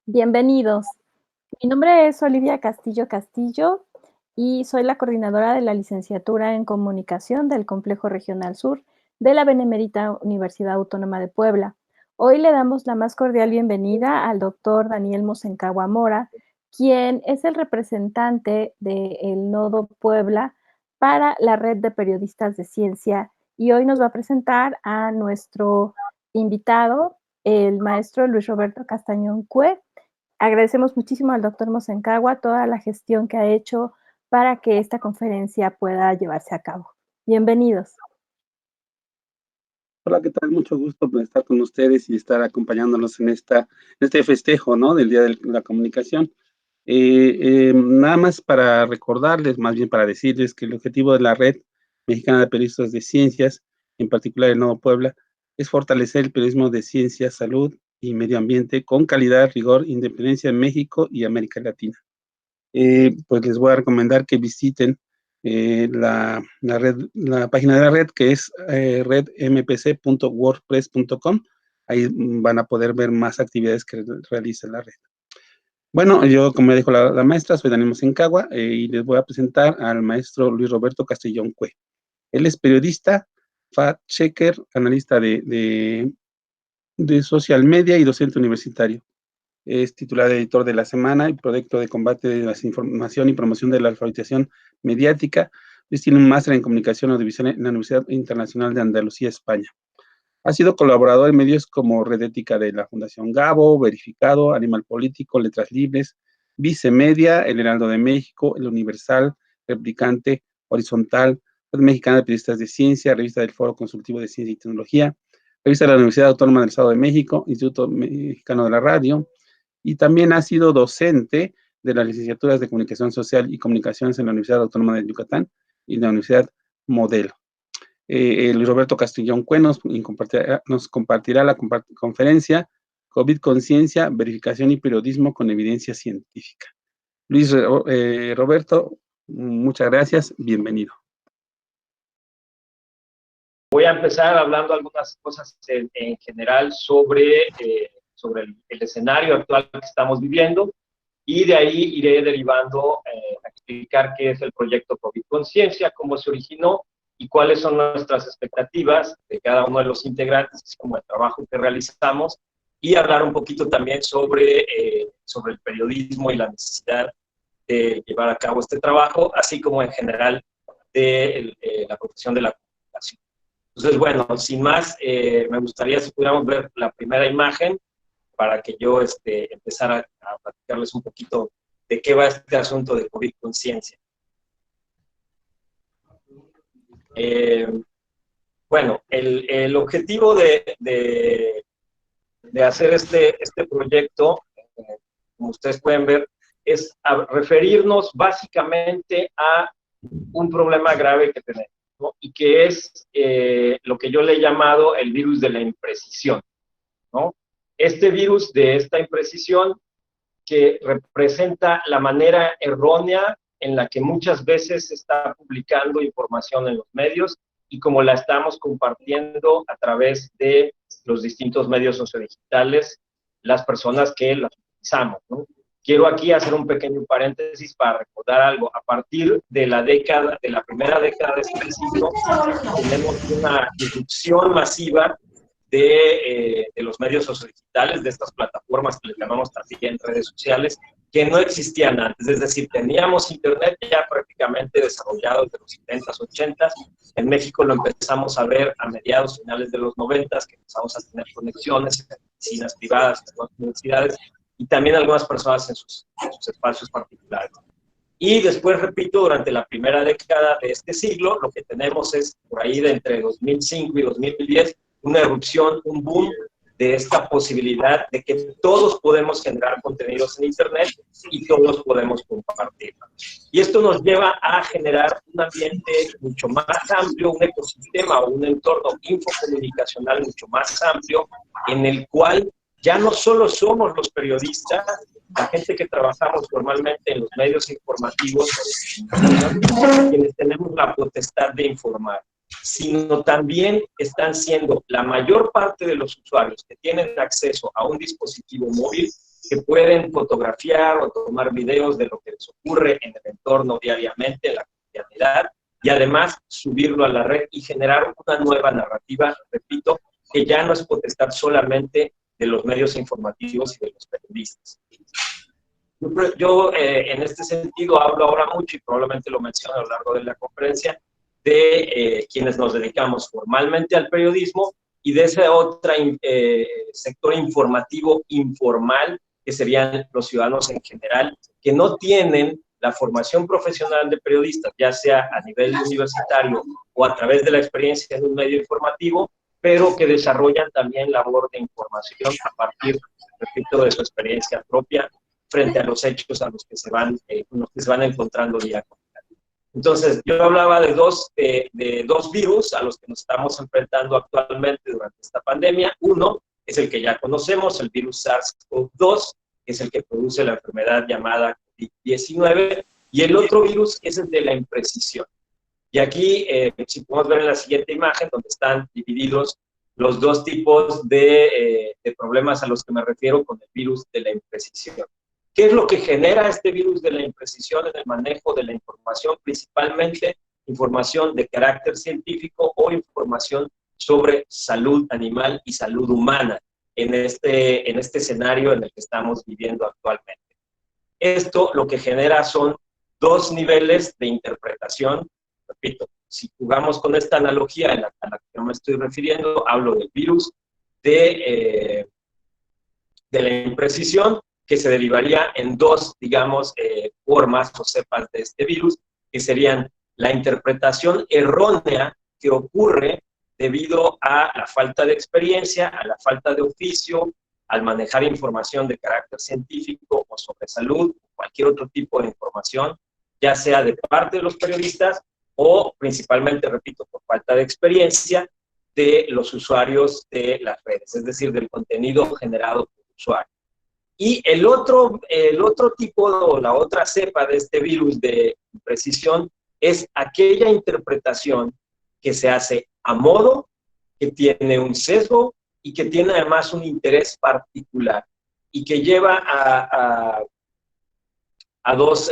Bienvenidos. Mi nombre es Olivia Castillo Castillo y soy la coordinadora de la licenciatura en Comunicación del Complejo Regional Sur de la Benemérita Universidad Autónoma de Puebla. Hoy le damos la más cordial bienvenida al doctor Daniel Mosencagua Mora, quien es el representante del Nodo Puebla para la Red de Periodistas de Ciencia, y hoy nos va a presentar a nuestro invitado, el maestro Luis Roberto Castañón Cue. Agradecemos muchísimo al doctor Mosencagua toda la gestión que ha hecho para que esta conferencia pueda llevarse a cabo. Bienvenidos. Hola, ¿qué tal? Mucho gusto por estar con ustedes y estar acompañándonos en este festejo, ¿no?, del Día de la Comunicación. Nada más para recordarles, más bien para decirles que el objetivo de la Red Mexicana de Periodistas de Ciencias, en particular el Nodo Puebla, es fortalecer el periodismo de ciencia, salud y medio ambiente con calidad, rigor, independencia en México y América Latina. Pues les voy a recomendar que visiten la página de la red, que es redmpc.wordpress.com. Ahí van a poder ver más actividades que realiza la red. Bueno, yo, como ya dijo la maestra, soy Daniel Mosencagua y les voy a presentar al maestro Luis Roberto Castellón Cue. Él es periodista, fact-checker, analista de social media y docente universitario. Es titular de editor de La Semana y proyecto de combate de la desinformación y promoción de la alfabetización mediática. Tiene un máster en comunicación audiovisual en la Universidad Internacional de Andalucía, España. Ha sido colaborador en medios como Red Ética de la Fundación Gabo, Verificado, Animal Político, Letras Libres, Vicemedia, El Heraldo de México, El Universal, Replicante, Horizontal, Red Mexicana de Periodistas de Ciencia, Revista del Foro Consultivo de Ciencia y Tecnología, Revista de la Universidad Autónoma del Estado de México, Instituto Mexicano de la Radio, y también ha sido docente de las licenciaturas de Comunicación Social y Comunicaciones en la Universidad Autónoma de Yucatán y la Universidad Modelo. Luis Roberto Castellón Cue nos compartirá la conferencia COVID Conciencia, Verificación y Periodismo con Evidencia Científica. Luis Roberto, muchas gracias, bienvenido. Voy a empezar hablando algunas cosas en general sobre el escenario actual que estamos viviendo, y de ahí iré derivando a explicar qué es el proyecto COVID Conciencia, cómo se originó y cuáles son nuestras expectativas de cada uno de los integrantes, así como el trabajo que realizamos, y hablar un poquito también sobre el periodismo y la necesidad de llevar a cabo este trabajo, así como en general de la profesión de la comunicación. Entonces, bueno, sin más, me gustaría si pudiéramos ver la primera imagen para que yo empezara a platicarles un poquito de qué va este asunto de COVID Conciencia. Bueno, el objetivo de hacer este proyecto, como ustedes pueden ver, es referirnos básicamente a un problema grave que tenemos, ¿no? Y que es lo que yo le he llamado el virus de la imprecisión, ¿no? Este virus de esta imprecisión que representa la manera errónea en la que muchas veces se está publicando información en los medios y como la estamos compartiendo a través de los distintos medios sociodigitales, las personas que las utilizamos, ¿no? Quiero aquí hacer un pequeño paréntesis para recordar algo. A partir de la primera década de este siglo, tenemos una irrupción masiva de los medios sociodigitales, de estas plataformas que les llamamos también redes sociales, que no existían antes. Es decir, teníamos Internet ya prácticamente desarrollado desde los 70s, 80s. En México lo empezamos a ver a mediados, finales de los 90s, que empezamos a tener conexiones en oficinas privadas, en las universidades, y también algunas personas en sus espacios particulares. Y después, repito, durante la primera década de este siglo, lo que tenemos es, por ahí de entre 2005 y 2010, una erupción, un boom de esta posibilidad de que todos podemos generar contenidos en Internet y todos podemos compartirlo. Y esto nos lleva a generar un ambiente mucho más amplio, un ecosistema o un entorno infocomunicacional mucho más amplio, en el cual ya no solo somos los periodistas, la gente que trabajamos formalmente en los medios informativos, quienes tenemos la potestad de informar, sino también están siendo la mayor parte de los usuarios que tienen acceso a un dispositivo móvil que pueden fotografiar o tomar videos de lo que les ocurre en el entorno diariamente, en la cotidianidad, y además subirlo a la red y generar una nueva narrativa, repito, que ya no es potestad solamente de los medios informativos y de los periodistas. Yo en este sentido hablo ahora mucho, y probablemente lo menciono a lo largo de la conferencia, de quienes nos dedicamos formalmente al periodismo y de ese otro sector informativo informal, que serían los ciudadanos en general, que no tienen la formación profesional de periodistas, ya sea a nivel universitario o a través de la experiencia en un medio informativo, pero que desarrollan también labor de información a partir, repito, de su experiencia propia frente a los hechos a los que se van encontrando día con día. Entonces, yo hablaba de dos virus a los que nos estamos enfrentando actualmente durante esta pandemia. Uno es el que ya conocemos, el virus SARS-CoV-2, que es el que produce la enfermedad llamada COVID-19, y el otro virus es el de la imprecisión. Y aquí, si podemos ver en la siguiente imagen, donde están divididos los dos tipos de problemas a los que me refiero con el virus de la imprecisión. ¿Qué es lo que genera este virus de la imprecisión en el manejo de la información? Principalmente información de carácter científico o información sobre salud animal y salud humana en este escenario en el que estamos viviendo actualmente. Esto lo que genera son dos niveles de interpretación. Repito, si jugamos con esta analogía a la que yo me estoy refiriendo, hablo del virus de la imprecisión, que se derivaría en dos, digamos, formas o cepas de este virus, que serían la interpretación errónea que ocurre debido a la falta de experiencia, a la falta de oficio, al manejar información de carácter científico o sobre salud, o cualquier otro tipo de información, ya sea de parte de los periodistas o principalmente, repito, por falta de experiencia de los usuarios de las redes, es decir, del contenido generado por el usuario. Y el otro tipo, o la otra cepa de este virus de imprecisión, es aquella interpretación que se hace a modo, que tiene un sesgo y que tiene además un interés particular y que lleva a dos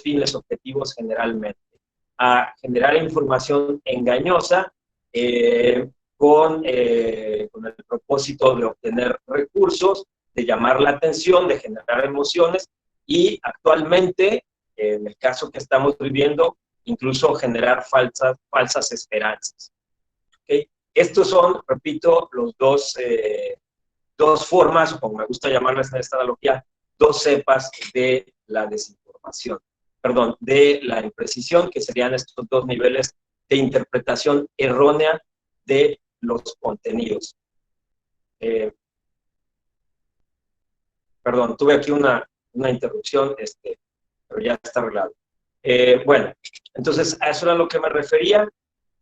fines objetivos generalmente: a generar información engañosa con el propósito de obtener recursos, de llamar la atención, de generar emociones y actualmente, en el caso que estamos viviendo, incluso generar falsas esperanzas. ¿Okay? Estos son, repito, los dos formas, o como me gusta llamarlas en esta analogía, dos cepas de la desinformación, perdón, de la imprecisión, que serían estos dos niveles de interpretación errónea de los contenidos. Perdón, tuve aquí una interrupción, pero ya está arreglado. Bueno, entonces a eso era lo que me refería.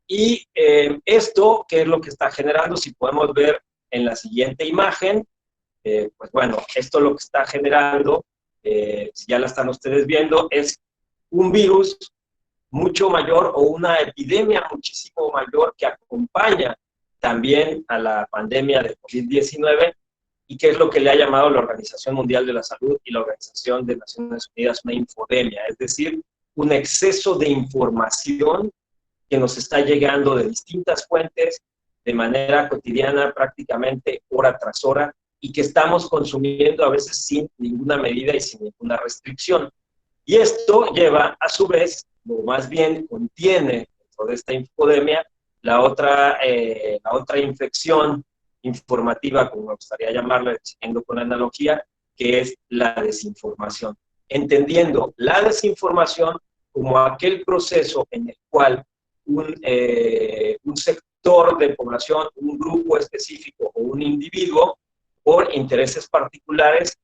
Y esto, ¿qué es lo que está generando? Si podemos ver en la siguiente imagen, pues bueno, esto lo que está generando, si ya la están ustedes viendo, es un virus mucho mayor o una epidemia muchísimo mayor que acompaña también a la pandemia de COVID-19, y que es lo que le ha llamado la Organización Mundial de la Salud y la Organización de Naciones Unidas una infodemia, es decir, un exceso de información que nos está llegando de distintas fuentes de manera cotidiana, prácticamente hora tras hora, y que estamos consumiendo a veces sin ninguna medida y sin ninguna restricción. Y esto lleva, a su vez, o más bien contiene dentro de esta infodemia, la otra infección informativa, como me gustaría llamarla, siguiendo con la analogía, que es la desinformación. Entendiendo la desinformación como aquel proceso en el cual un sector de población, un grupo específico o un individuo, por intereses particulares,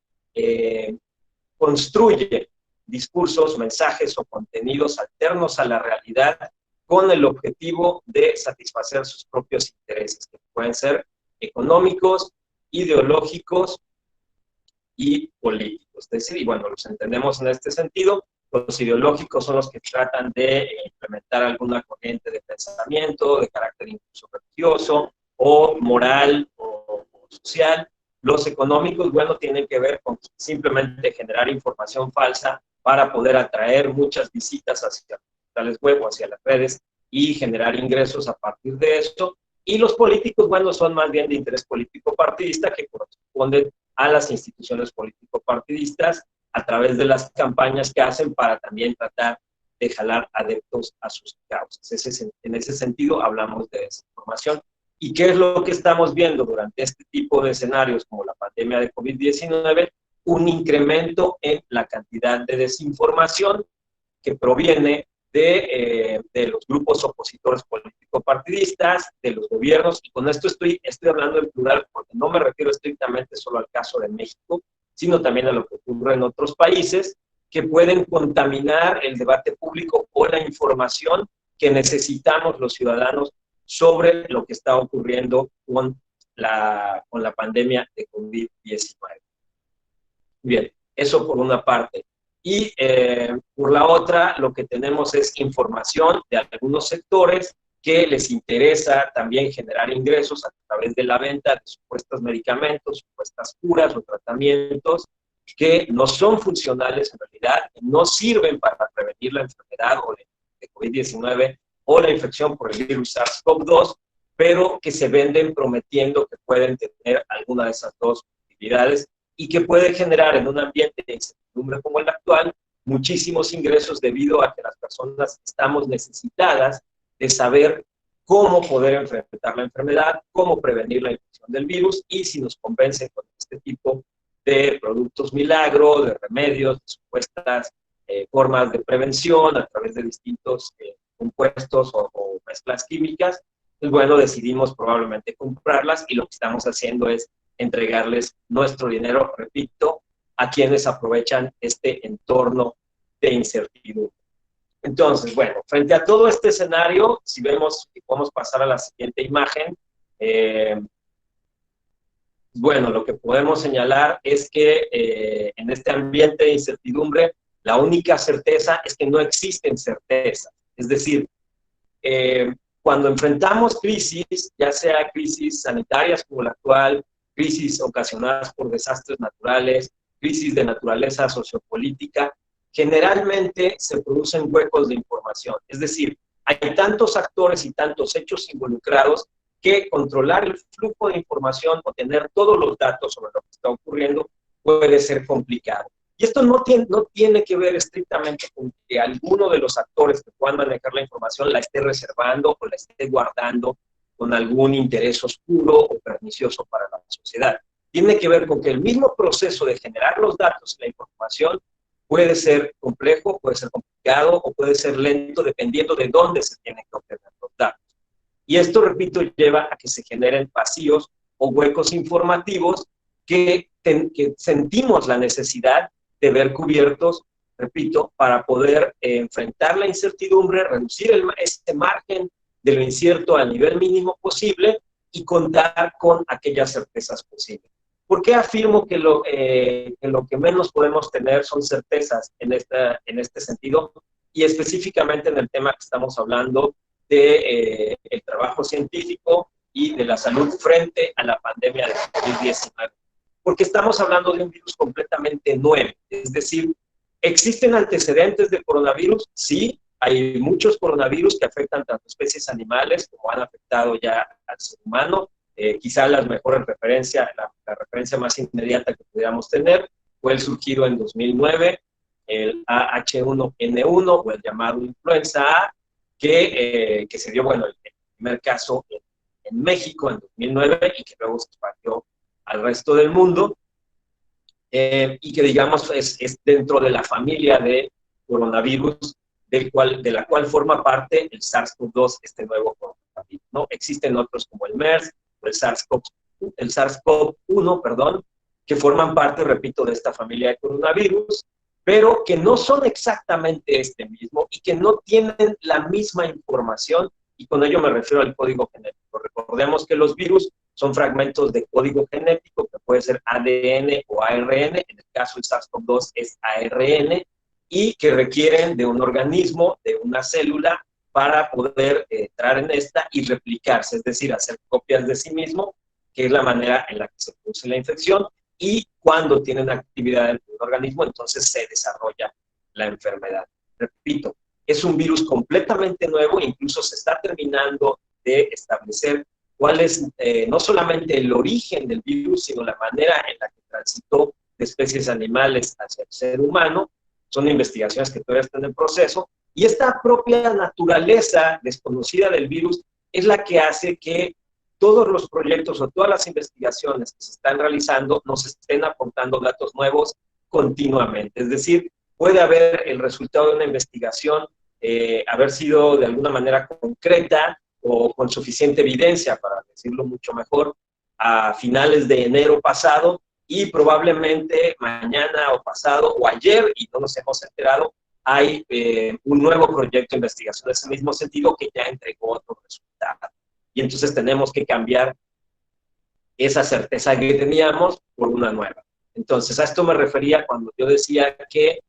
construye discursos, mensajes o contenidos alternos a la realidad con el objetivo de satisfacer sus propios intereses, que pueden ser económicos, ideológicos y políticos. Es decir, y bueno, los entendemos en este sentido. Los ideológicos son los que tratan de implementar alguna corriente de pensamiento de carácter incluso religioso o moral o social, Los económicos, bueno, tienen que ver con simplemente generar información falsa para poder atraer muchas visitas hacia los portales web o hacia las redes y generar ingresos a partir de esto. Y los políticos, bueno, son más bien de interés político partidista, que corresponden a las instituciones político partidistas a través de las campañas que hacen para también tratar de jalar adeptos a sus causas. En ese sentido hablamos de desinformación. ¿Y qué es lo que estamos viendo durante este tipo de escenarios como la pandemia de COVID-19? Un incremento en la cantidad de desinformación que proviene de los grupos opositores político-partidistas, de los gobiernos, y con esto estoy hablando en plural porque no me refiero estrictamente solo al caso de México, sino también a lo que ocurre en otros países, que pueden contaminar el debate público o la información que necesitamos los ciudadanos sobre lo que está ocurriendo con la pandemia de COVID-19. Bien, eso por una parte. Y por la otra, lo que tenemos es información de algunos sectores que les interesa también generar ingresos a través de la venta de supuestos medicamentos, supuestas curas o tratamientos que no son funcionales en realidad, que no sirven para prevenir la enfermedad o de COVID-19 o la infección por el virus SARS-CoV-2, pero que se venden prometiendo que pueden tener alguna de esas dos utilidades y que puede generar en un ambiente de incertidumbre como el actual muchísimos ingresos debido a que las personas estamos necesitadas de saber cómo poder enfrentar la enfermedad, cómo prevenir la infección del virus, y si nos convencen con este tipo de productos milagro, de remedios, de supuestas formas de prevención a través de distintos compuestos o mezclas químicas, pues bueno, decidimos probablemente comprarlas, y lo que estamos haciendo es entregarles nuestro dinero, repito, a quienes aprovechan este entorno de incertidumbre. Entonces, bueno, frente a todo este escenario, si vemos que podemos pasar a la siguiente imagen, bueno, lo que podemos señalar es que en este ambiente de incertidumbre, la única certeza es que no existen certezas. Es decir, cuando enfrentamos crisis, ya sea crisis sanitarias como la actual, crisis ocasionadas por desastres naturales, crisis de naturaleza sociopolítica, generalmente se producen huecos de información. Es decir, hay tantos actores y tantos hechos involucrados que controlar el flujo de información o tener todos los datos sobre lo que está ocurriendo puede ser complicado. Y esto no tiene que ver estrictamente con que alguno de los actores que puedan manejar la información la esté reservando o la esté guardando con algún interés oscuro o pernicioso para la sociedad. Tiene que ver con que el mismo proceso de generar los datos y la información puede ser complejo, puede ser complicado o puede ser lento dependiendo de dónde se tienen que obtener los datos. Y esto, repito, lleva a que se generen vacíos o huecos informativos que sentimos la necesidad de ver cubiertos, repito, para poder enfrentar la incertidumbre, reducir este margen de lo incierto al nivel mínimo posible y contar con aquellas certezas posibles. ¿Por qué afirmo que lo que menos podemos tener son certezas en este sentido? Y específicamente en el tema que estamos hablando de el trabajo científico y de la salud frente a la pandemia de COVID-19. Porque estamos hablando de un virus completamente nuevo. Es decir, ¿existen antecedentes de coronavirus? Sí, hay muchos coronavirus que afectan tanto especies animales como han afectado ya al ser humano. Quizá las mejores referencias, la referencia más inmediata que pudiéramos tener fue el surgido en 2009, el H1N1 o el llamado influenza A, que se dio, bueno, el primer caso en México en 2009 y que luego se expandió al resto del mundo, y que digamos es dentro de la familia de coronavirus de la cual forma parte el SARS-CoV-2, este nuevo coronavirus, ¿no? Existen otros como el MERS o el SARS-CoV-1, perdón, que forman parte, repito, de esta familia de coronavirus, pero que no son exactamente este mismo y que no tienen la misma información, y con ello me refiero al código genético. Recordemos que los virus son fragmentos de código genético, que puede ser ADN o ARN, en el caso del SARS-CoV-2 es ARN, y que requieren de un organismo, de una célula, para poder entrar en esta y replicarse, es decir, hacer copias de sí mismo que es la manera en la que se produce la infección, y cuando tienen actividad en el organismo, entonces se desarrolla la enfermedad. Repito, es un virus completamente nuevo, incluso se está terminando de establecer cuál es no solamente el origen del virus, sino la manera en la que transitó de especies animales hacia el ser humano. Son investigaciones que todavía están en proceso, y esta propia naturaleza desconocida del virus es la que hace que todos los proyectos o todas las investigaciones que se están realizando nos estén aportando datos nuevos continuamente. Es decir, puede haber el resultado de una investigación haber sido de alguna manera concreta o con suficiente evidencia, para decirlo mucho mejor, a finales de enero pasado, y probablemente mañana o pasado o ayer, y no nos hemos enterado, hay un nuevo proyecto de investigación en ese mismo sentido que ya entregó otro resultado. Y entonces tenemos que cambiar esa certeza que teníamos por una nueva. Entonces, a esto me refería cuando yo decía que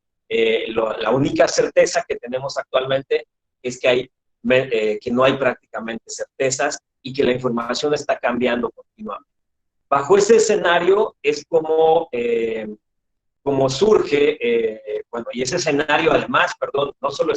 la única certeza que tenemos actualmente es que no hay prácticamente certezas y que la información está cambiando continuamente. Bajo ese escenario es como surge, bueno, y ese escenario además, perdón, no solo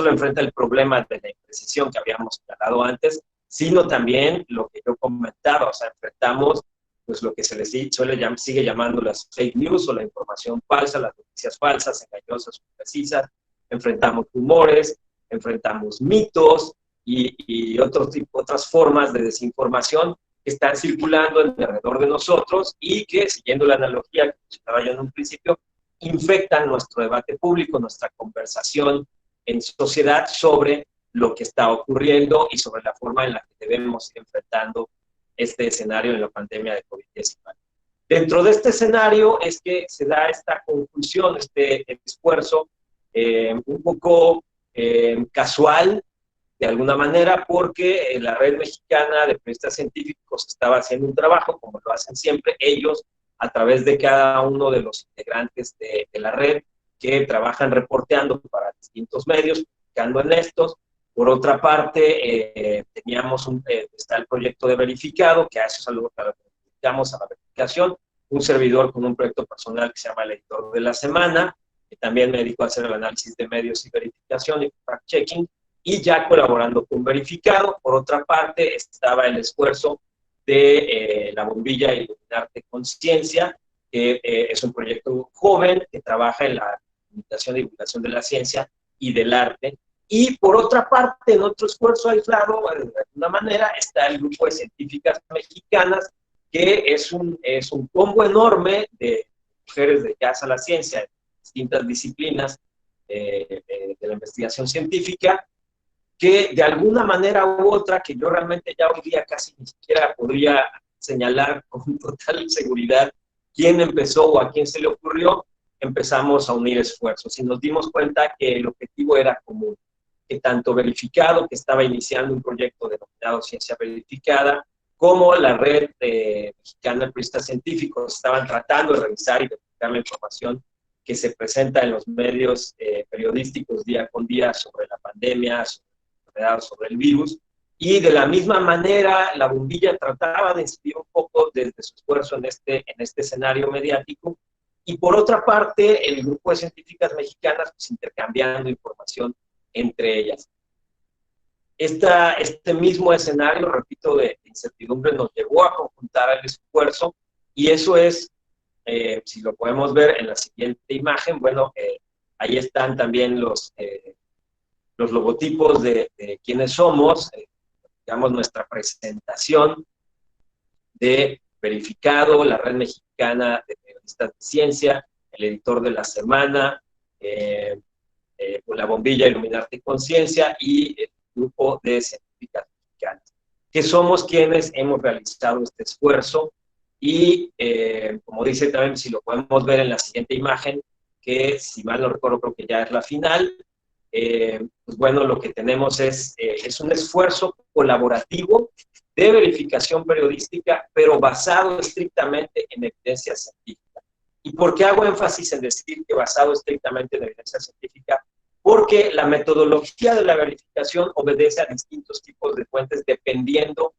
enfrenta el problema de la imprecisión que habíamos tratado antes, sino también lo que yo comentaba, o sea, enfrentamos pues lo que se les sigue llamando las fake news o la información falsa, las noticias falsas, engañosas, imprecisas, enfrentamos rumores, enfrentamos mitos y otras formas de desinformación que están circulando alrededor de nosotros y que, siguiendo la analogía que estaba yo en un principio, infectan nuestro debate público, nuestra conversación en sociedad sobre lo que está ocurriendo y sobre la forma en la que debemos ir enfrentando este escenario en la pandemia de COVID-19. Dentro de este escenario es que se da esta conclusión, este esfuerzo un poco casual, de alguna manera, porque la Red Mexicana de Periodistas Científicos estaba haciendo un trabajo, como lo hacen siempre, ellos, a través de cada uno de los integrantes de la red, que trabajan reporteando para distintos medios, publicando en estos. Por otra parte, está el proyecto de verificado, que a eso es algo que dedicamos a la verificación, un servidor con un proyecto personal que se llama el editor de la semana, que también me dedico a hacer el análisis de medios y verificación y fact-checking, y ya colaborando con Verificado. Por otra parte, estaba el esfuerzo de la bombilla Iluminarte Conciencia, que es un proyecto joven que trabaja en la comunicación y divulgación de la ciencia y del arte. Y por otra parte, en otro esfuerzo aislado, de alguna manera, está el grupo de científicas mexicanas, que es un combo enorme de mujeres dedicadas a la ciencia, en distintas disciplinas de la investigación científica, que de alguna manera u otra, que yo realmente ya hoy día casi ni siquiera podría señalar con total seguridad quién empezó o a quién se le ocurrió, empezamos a unir esfuerzos y nos dimos cuenta que el objetivo era común, que tanto Verificado, que estaba iniciando un proyecto denominado Ciencia Verificada, como la Red Mexicana de Periodistas Científicos estaban tratando de revisar y verificar la información que se presenta en los medios periodísticos día con día sobre la pandemia, sobre el virus, y de la misma manera la bombilla trataba de incidir un poco desde su esfuerzo en este escenario mediático, y por otra parte el grupo de científicas mexicanas pues intercambiando información entre ellas. Este mismo escenario, repito, de incertidumbre nos llevó a conjuntar el esfuerzo, y eso es, si lo podemos ver en la siguiente imagen, bueno, ahí están también los logotipos de quiénes somos, digamos, nuestra presentación de Verificado, la Red Mexicana de Periodistas de Ciencia, el editor de la semana, la bombilla Iluminarte Conciencia y el grupo de científicas mexicanas, que somos quienes hemos realizado este esfuerzo. Y como dice también, si lo podemos ver en la siguiente imagen, que si mal no recuerdo creo que ya es la final, pues bueno, lo que tenemos es un esfuerzo colaborativo de verificación periodística, pero basado estrictamente en evidencia científica. ¿Y por qué hago énfasis en decir que basado estrictamente en evidencia científica? Porque la metodología de la verificación obedece a distintos tipos de fuentes dependiendo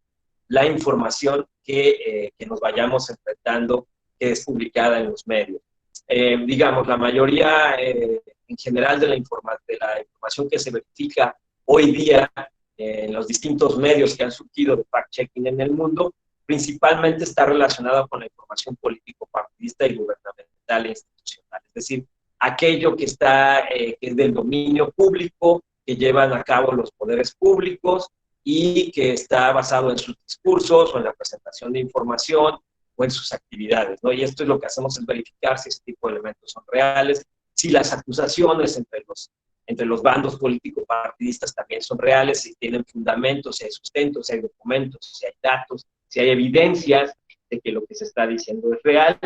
la información que nos vayamos enfrentando, que es publicada en los medios. Digamos, la mayoría en general de la información que se verifica hoy día en los distintos medios que han surgido de fact-checking en el mundo, principalmente está relacionada con la información político-partidista y gubernamental e institucional. Es decir, aquello que que es del dominio público, que llevan a cabo los poderes públicos y que está basado en sus discursos o en la presentación de información o en sus actividades, ¿no? Y esto es lo que hacemos, es verificar si ese tipo de elementos son reales, si las acusaciones entre los bandos político-partidistas también son reales, si tienen fundamentos, si hay sustentos, si hay documentos, si hay datos, si hay evidencias de que lo que se está diciendo es real.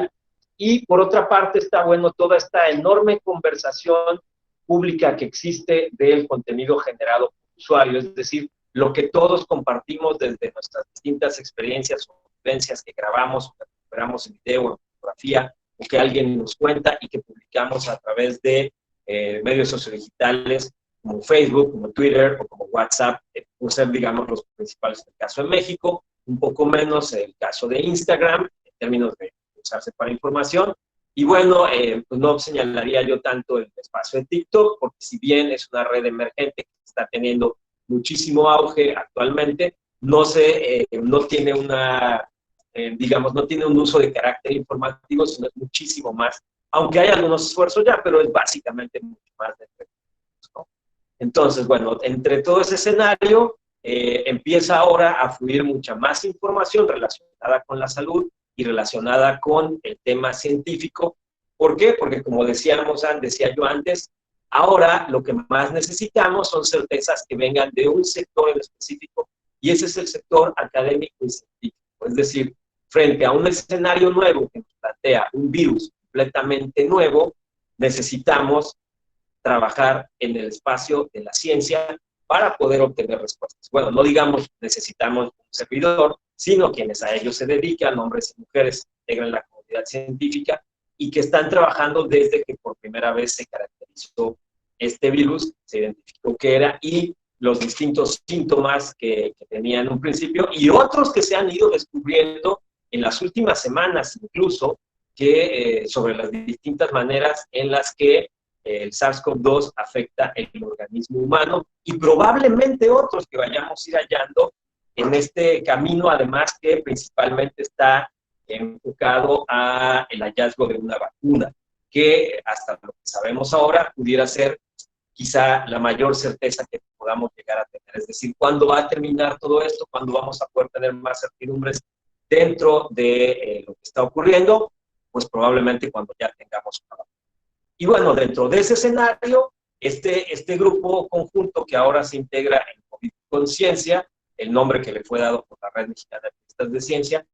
Y por otra parte está, bueno, toda esta enorme conversación pública que existe del contenido generado por usuarios, es decir, lo que todos compartimos desde nuestras distintas experiencias o vivencias que grabamos, que recuperamos en video o en fotografía, o que alguien nos cuenta y que publicamos a través de medios sociodigitales como Facebook, como Twitter o como WhatsApp, por ser, digamos, los principales en el caso de México, un poco menos el caso de Instagram, en términos de usarse para información. Y bueno, pues no señalaría yo tanto el espacio de TikTok, porque si bien es una red emergente que está teniendo muchísimo auge actualmente, no tiene digamos, no tiene un uso de carácter informativo, sino es muchísimo más, aunque hay algunos esfuerzos ya, pero es básicamente mucho más de entretenimiento, ¿no? Entonces, bueno, entre todo ese escenario, empieza ahora a fluir mucha más información relacionada con la salud y relacionada con el tema científico. ¿Por qué? Porque como decía yo antes, ahora lo que más necesitamos son certezas que vengan de un sector en específico, y ese es el sector académico y científico. Es decir, frente a un escenario nuevo que nos plantea un virus completamente nuevo, necesitamos trabajar en el espacio de la ciencia para poder obtener respuestas. Bueno, no digamos necesitamos un servidor, sino quienes a ellos se dedican, hombres y mujeres que integran la comunidad científica y que están trabajando desde que por primera vez se caracterizó este virus, se identificó qué era y los distintos síntomas que tenía en un principio y otros que se han ido descubriendo en las últimas semanas incluso, sobre las distintas maneras en las que el SARS-CoV-2 afecta el organismo humano y probablemente otros que vayamos a ir hallando en este camino, además que principalmente está enfocado a el hallazgo de una vacuna, que hasta lo que sabemos ahora pudiera ser quizá la mayor certeza que podamos llegar a tener. Es decir, ¿cuándo va a terminar todo esto? ¿Cuándo vamos a poder tener más certidumbres dentro de lo que está ocurriendo? Pues probablemente cuando ya tengamos una vacuna. Y bueno, dentro de ese escenario, este grupo conjunto que ahora se integra en COVID Conciencia, el nombre que le fue dado por la Red Mexicana de Periodistas de Ciencia,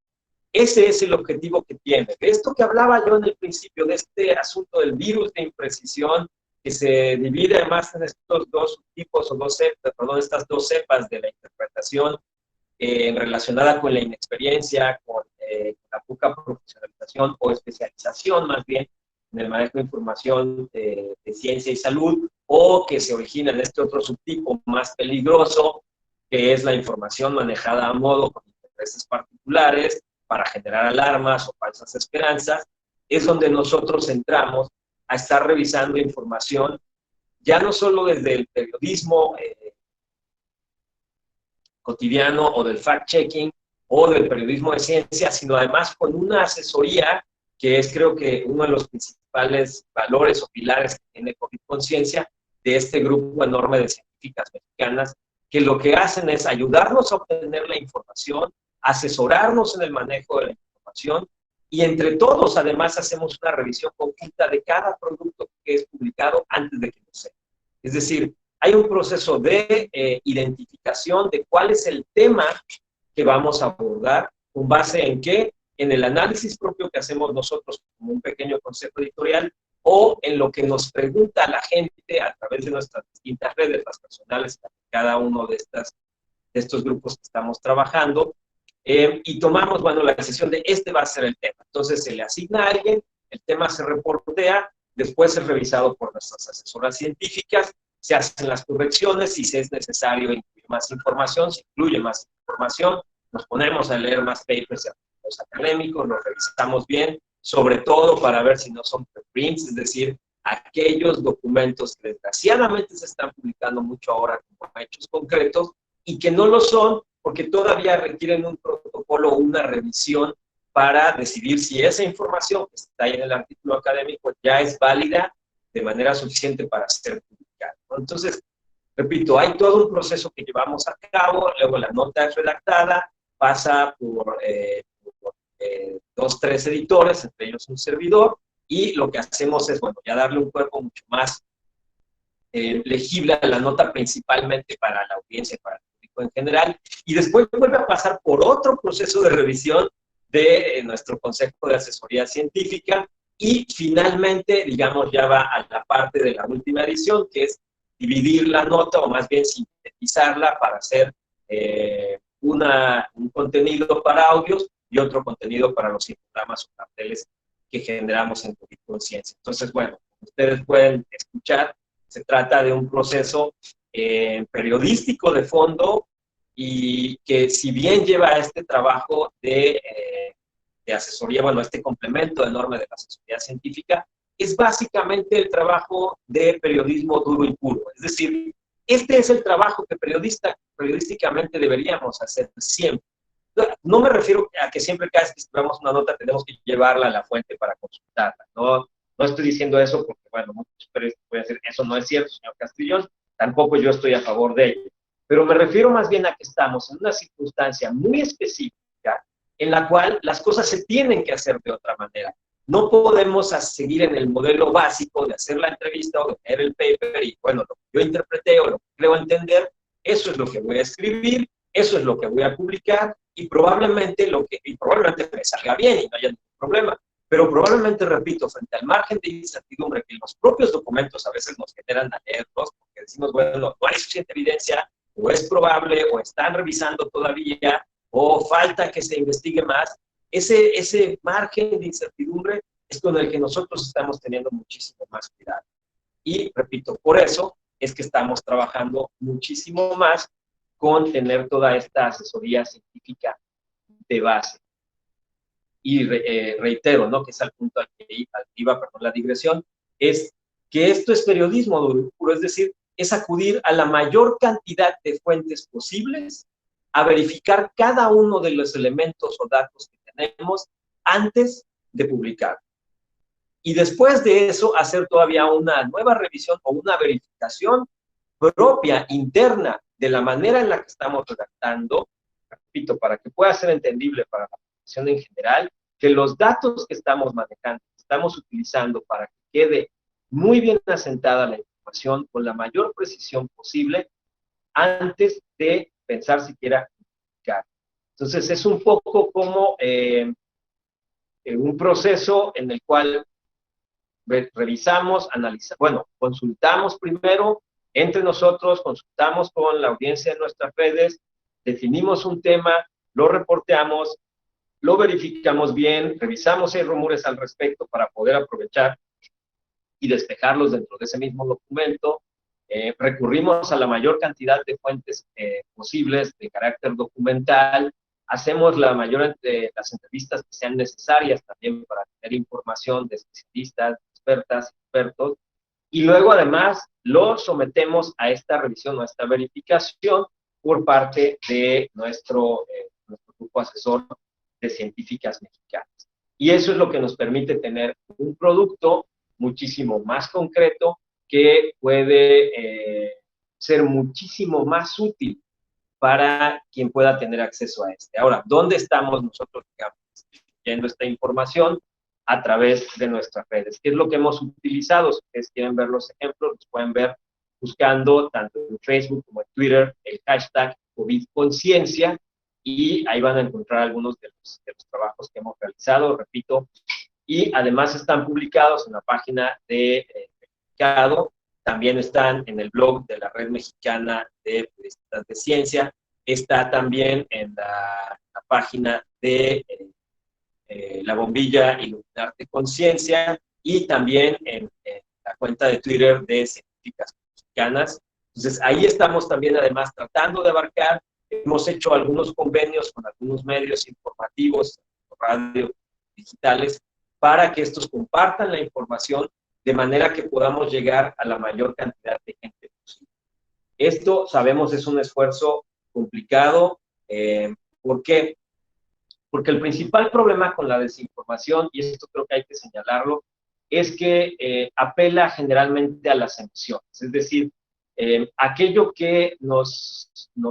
ese es el objetivo que tiene. De esto que hablaba yo en el principio, de este asunto del virus de imprecisión, que se divide además en estos dos tipos, estas dos cepas de la interpretación relacionada con la inexperiencia, con la poca profesionalización o especialización más bien en el manejo de información de ciencia y salud, o que se origina en este otro subtipo más peligroso, que es la información manejada a modo con intereses particulares para generar alarmas o falsas esperanzas, es donde nosotros entramos a estar revisando información, ya no solo desde el periodismo cotidiano o del fact-checking o del periodismo de ciencia, sino además con una asesoría que es, creo que, uno de los principales valores o pilares que tiene COVID Conciencia, de este grupo enorme de científicas mexicanas, que lo que hacen es ayudarnos a obtener la información, asesorarnos en el manejo de la información, y entre todos, además, hacemos una revisión conjunta de cada producto que es publicado antes de que lo sea. Es decir, hay un proceso de identificación de cuál es el tema que vamos a abordar, con base en qué, en el análisis propio que hacemos nosotros como un pequeño concepto editorial, o en lo que nos pregunta la gente a través de nuestras distintas redes, las personales, cada uno de estos grupos que estamos trabajando, y tomamos, bueno, la decisión de este va a ser el tema. Entonces se le asigna a alguien, el tema se reportea, después es revisado por nuestras asesoras científicas, se hacen las correcciones, si es necesario incluir más información, se incluye más información, nos ponemos a leer más papers los académicos, los revisamos bien, sobre todo para ver si no son preprints, es decir, aquellos documentos que desgraciadamente se están publicando mucho ahora como hechos concretos y que no lo son porque todavía requieren un protocolo o una revisión para decidir si esa información que está ahí en el artículo académico ya es válida de manera suficiente para ser publicada, ¿no? Entonces, repito, hay todo un proceso que llevamos a cabo, luego la nota es redactada, pasa por 2, 3 editores, entre ellos un servidor, y lo que hacemos es, bueno, ya darle un cuerpo mucho más legible a la nota, principalmente para la audiencia, para el público en general, y después vuelve a pasar por otro proceso de revisión de nuestro Consejo de Asesoría Científica, y finalmente, digamos, ya va a la parte de la última edición, que es dividir la nota, o más bien sintetizarla para hacer un contenido para audios y otro contenido para los infogramas o carteles que generamos en COVID Conciencia. Entonces, bueno, ustedes pueden escuchar, se trata de un proceso periodístico de fondo y que si bien lleva este trabajo de asesoría, bueno, este complemento enorme de la asesoría científica, es básicamente el trabajo de periodismo duro y puro. Es decir, este es el trabajo que periodísticamente deberíamos hacer siempre. No me refiero a que siempre cada vez que escribamos una nota tenemos que llevarla a la fuente para consultarla. No estoy diciendo eso porque, bueno, muchos periodistas pueden decir, eso no es cierto, señor Castrillón, tampoco yo estoy a favor de ello. Pero me refiero más bien a que estamos en una circunstancia muy específica en la cual las cosas se tienen que hacer de otra manera. No podemos seguir en el modelo básico de hacer la entrevista o de leer el paper y, bueno, lo que yo interpreté o lo que creo entender, eso es lo que voy a escribir, eso es lo que voy a publicar y probablemente me salga bien y no haya ningún problema. Pero probablemente, repito, frente al margen de incertidumbre que los propios documentos a veces nos generan a leerlos, porque decimos, bueno, no hay suficiente evidencia, o es probable, o están revisando todavía, o falta que se investigue más, ese margen de incertidumbre es con el que nosotros estamos teniendo muchísimo más cuidado. Y, repito, por eso es que estamos trabajando muchísimo más con tener toda esta asesoría científica de base. Y reitero, ¿no?, que es al punto al que iba, la digresión, es que esto es periodismo duro, es decir, es acudir a la mayor cantidad de fuentes posibles a verificar cada uno de los elementos o datos que tenemos antes de publicar. Y después de eso, hacer todavía una nueva revisión o una verificación propia, interna, de la manera en la que estamos redactando, repito, para que pueda ser entendible para la población en general, que los datos que estamos manejando, que estamos utilizando para que quede muy bien asentada la información con la mayor precisión posible antes de pensar siquiera publicar. Entonces, es un poco como un proceso en el cual revisamos, analizamos, bueno, consultamos primero entre nosotros, consultamos con la audiencia de nuestras redes, definimos un tema, lo reporteamos, lo verificamos bien, revisamos si hay rumores al respecto para poder aprovechar y despejarlos dentro de ese mismo documento. Recurrimos a la mayor cantidad de fuentes posibles de carácter documental, hacemos la mayor de las entrevistas que sean necesarias también para tener información de especialistas, expertas, expertos, y luego además lo sometemos a esta revisión o a esta verificación por parte de nuestro grupo asesor de científicas mexicanas. Y eso es lo que nos permite tener un producto muchísimo más concreto que puede ser muchísimo más útil para quien pueda tener acceso a este. Ahora, ¿dónde estamos nosotros, digamos, distribuyendo esta información? A través de nuestras redes. ¿Qué es lo que hemos utilizado? Si ustedes quieren ver los ejemplos, los pueden ver buscando tanto en Facebook como en Twitter el hashtag COVIDConciencia, y ahí van a encontrar algunos de los trabajos que hemos realizado, repito, y además están publicados en la página de Mercado, también están en el blog de la Red Mexicana de Periodistas de Ciencia, está también en la página de La Bombilla Iluminarte Conciencia, y también en la cuenta de Twitter de Científicas Mexicanas. Entonces, ahí estamos también, además, tratando de abarcar hemos hecho algunos convenios con algunos medios informativos, radio, digitales, para que estos compartan la información de manera que podamos llegar a la mayor cantidad de gente posible. Esto, sabemos, es un esfuerzo complicado. ¿Por qué? Porque el principal problema con la desinformación, y esto creo que hay que señalarlo, es que apela generalmente a las emociones. Es decir, aquello que nos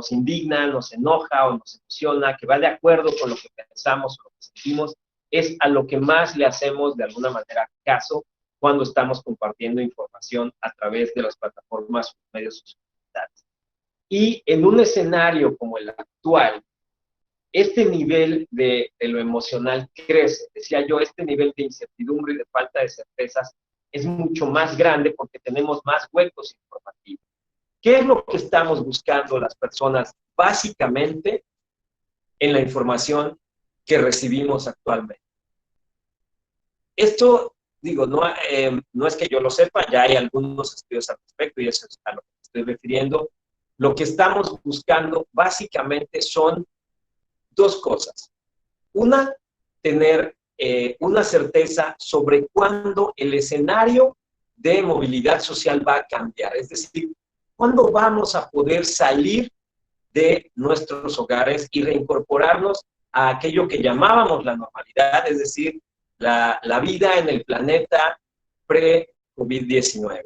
indigna, nos enoja o nos emociona, que va de acuerdo con lo que pensamos o lo que sentimos, es a lo que más le hacemos de alguna manera caso cuando estamos compartiendo información a través de las plataformas o medios sociales. Y en un escenario como el actual, este nivel de lo emocional crece. Decía yo, este nivel de incertidumbre y de falta de certezas es mucho más grande porque tenemos más huecos informativos. ¿Qué es lo que estamos buscando las personas básicamente en la información que recibimos actualmente? Esto, digo, no es que yo lo sepa, ya hay algunos estudios al respecto y eso es a lo que me estoy refiriendo. Lo que estamos buscando básicamente son dos cosas. Una, tener una certeza sobre cuándo el escenario de movilidad social va a cambiar. Es decir, cuándo vamos a poder salir de nuestros hogares y reincorporarnos a aquello que llamábamos la normalidad, es decir, la vida en el planeta pre-COVID-19.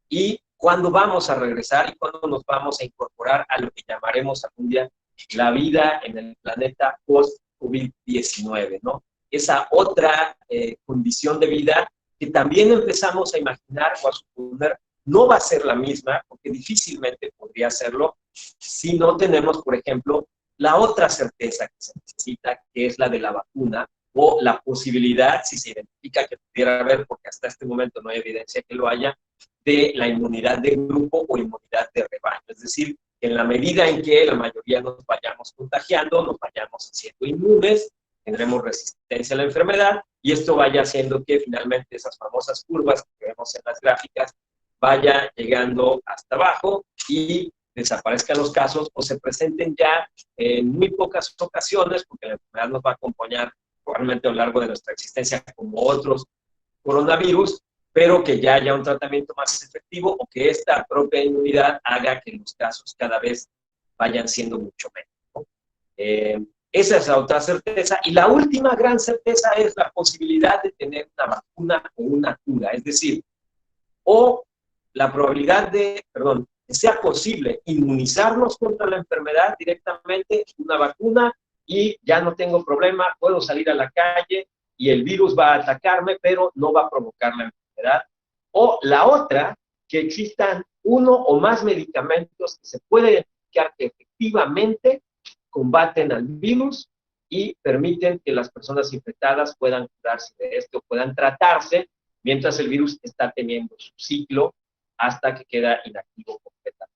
Y cuándo vamos a regresar y cuándo nos vamos a incorporar a lo que llamaremos algún día la vida en el planeta post-COVID-19, ¿no? Esa otra condición de vida que también empezamos a imaginar o a suponer no va a ser la misma, porque difícilmente podría serlo, si no tenemos, por ejemplo, la otra certeza que se necesita, que es la de la vacuna, o la posibilidad, si se identifica que pudiera haber, porque hasta este momento no hay evidencia que lo haya, de la inmunidad de grupo o inmunidad de rebaño. Es decir, en la medida en que la mayoría nos vayamos contagiando, nos vayamos haciendo inmunes, tendremos resistencia a la enfermedad y esto vaya haciendo que finalmente esas famosas curvas que vemos en las gráficas vaya llegando hasta abajo y desaparezcan los casos o se presenten ya en muy pocas ocasiones, porque la enfermedad nos va a acompañar probablemente a lo largo de nuestra existencia como otros coronavirus, pero que ya haya un tratamiento más efectivo o que esta propia inmunidad haga que los casos cada vez vayan siendo mucho menos, ¿no? Esa es la otra certeza. Y la última gran certeza es la posibilidad de tener una vacuna o una cura. Es decir, o la probabilidad de, que sea posible inmunizarnos contra la enfermedad directamente, una vacuna, y ya no tengo problema, puedo salir a la calle y el virus va a atacarme, pero no va a provocar la enfermedad. O la otra, que existan uno o más medicamentos que se puede identificar que efectivamente combaten al virus y permiten que las personas infectadas puedan curarse de esto, puedan tratarse mientras el virus está teniendo su ciclo hasta que queda inactivo completamente.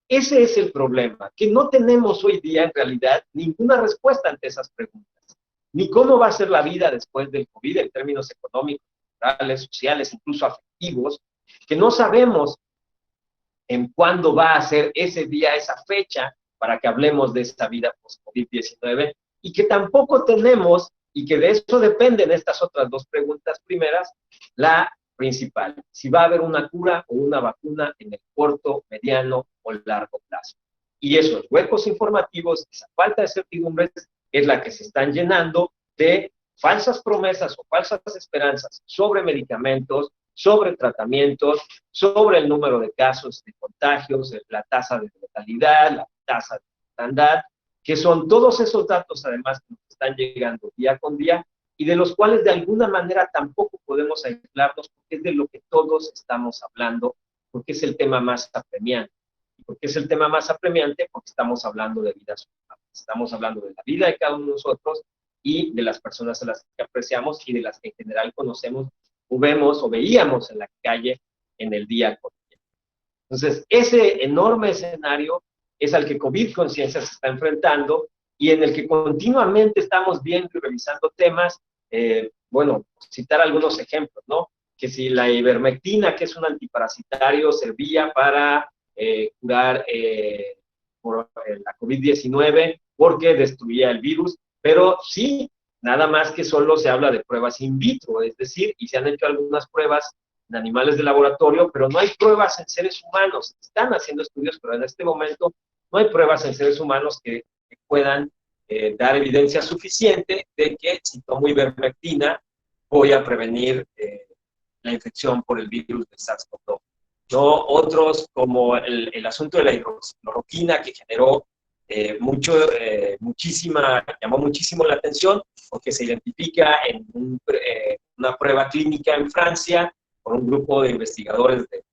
Ese es el problema, que no tenemos hoy día en realidad ninguna respuesta ante esas preguntas, ni cómo va a ser la vida después del COVID en términos económicos, culturales, sociales, incluso afectivos, que no sabemos en cuándo va a ser ese día, esa fecha, para que hablemos de esta vida post-COVID-19, y que tampoco tenemos, y que de eso dependen estas otras dos preguntas primeras, la principal, si va a haber una cura o una vacuna en el corto, mediano o largo plazo. Y esos huecos informativos, esa falta de certidumbres, es la que se están llenando de falsas promesas o falsas esperanzas sobre medicamentos, sobre tratamientos, sobre el número de casos de contagios, la tasa de letalidad, la tasa de mortandad, que son todos esos datos, además, que nos están llegando día con día y de los cuales de alguna manera tampoco podemos aislarnos porque es de lo que todos estamos hablando, porque es el tema más apremiante. ¿Por qué es el tema más apremiante? Porque estamos hablando de vidas humanas, estamos hablando de la vida de cada uno de nosotros y de las personas a las que apreciamos y de las que en general conocemos o vemos o veíamos en la calle en el día cotidiano. Entonces, ese enorme escenario es al que COVID Conciencia se está enfrentando y en el que continuamente estamos viendo y revisando temas, bueno, citar algunos ejemplos, ¿no? Que si la ivermectina, que es un antiparasitario, servía para curar por la COVID-19 porque destruía el virus, pero sí, nada más que solo se habla de pruebas in vitro, es decir, y se han hecho algunas pruebas en animales de laboratorio, pero no hay pruebas en seres humanos. Están haciendo estudios, pero en este momento no hay pruebas en seres humanos que puedan dar evidencia suficiente de que si tomo ivermectina voy a prevenir la infección por el virus de SARS-CoV-2. ¿No? Otros, como el asunto de la hidroxicloroquina, que generó llamó muchísimo la atención, porque se identifica en una prueba clínica en Francia por un grupo de investigadores de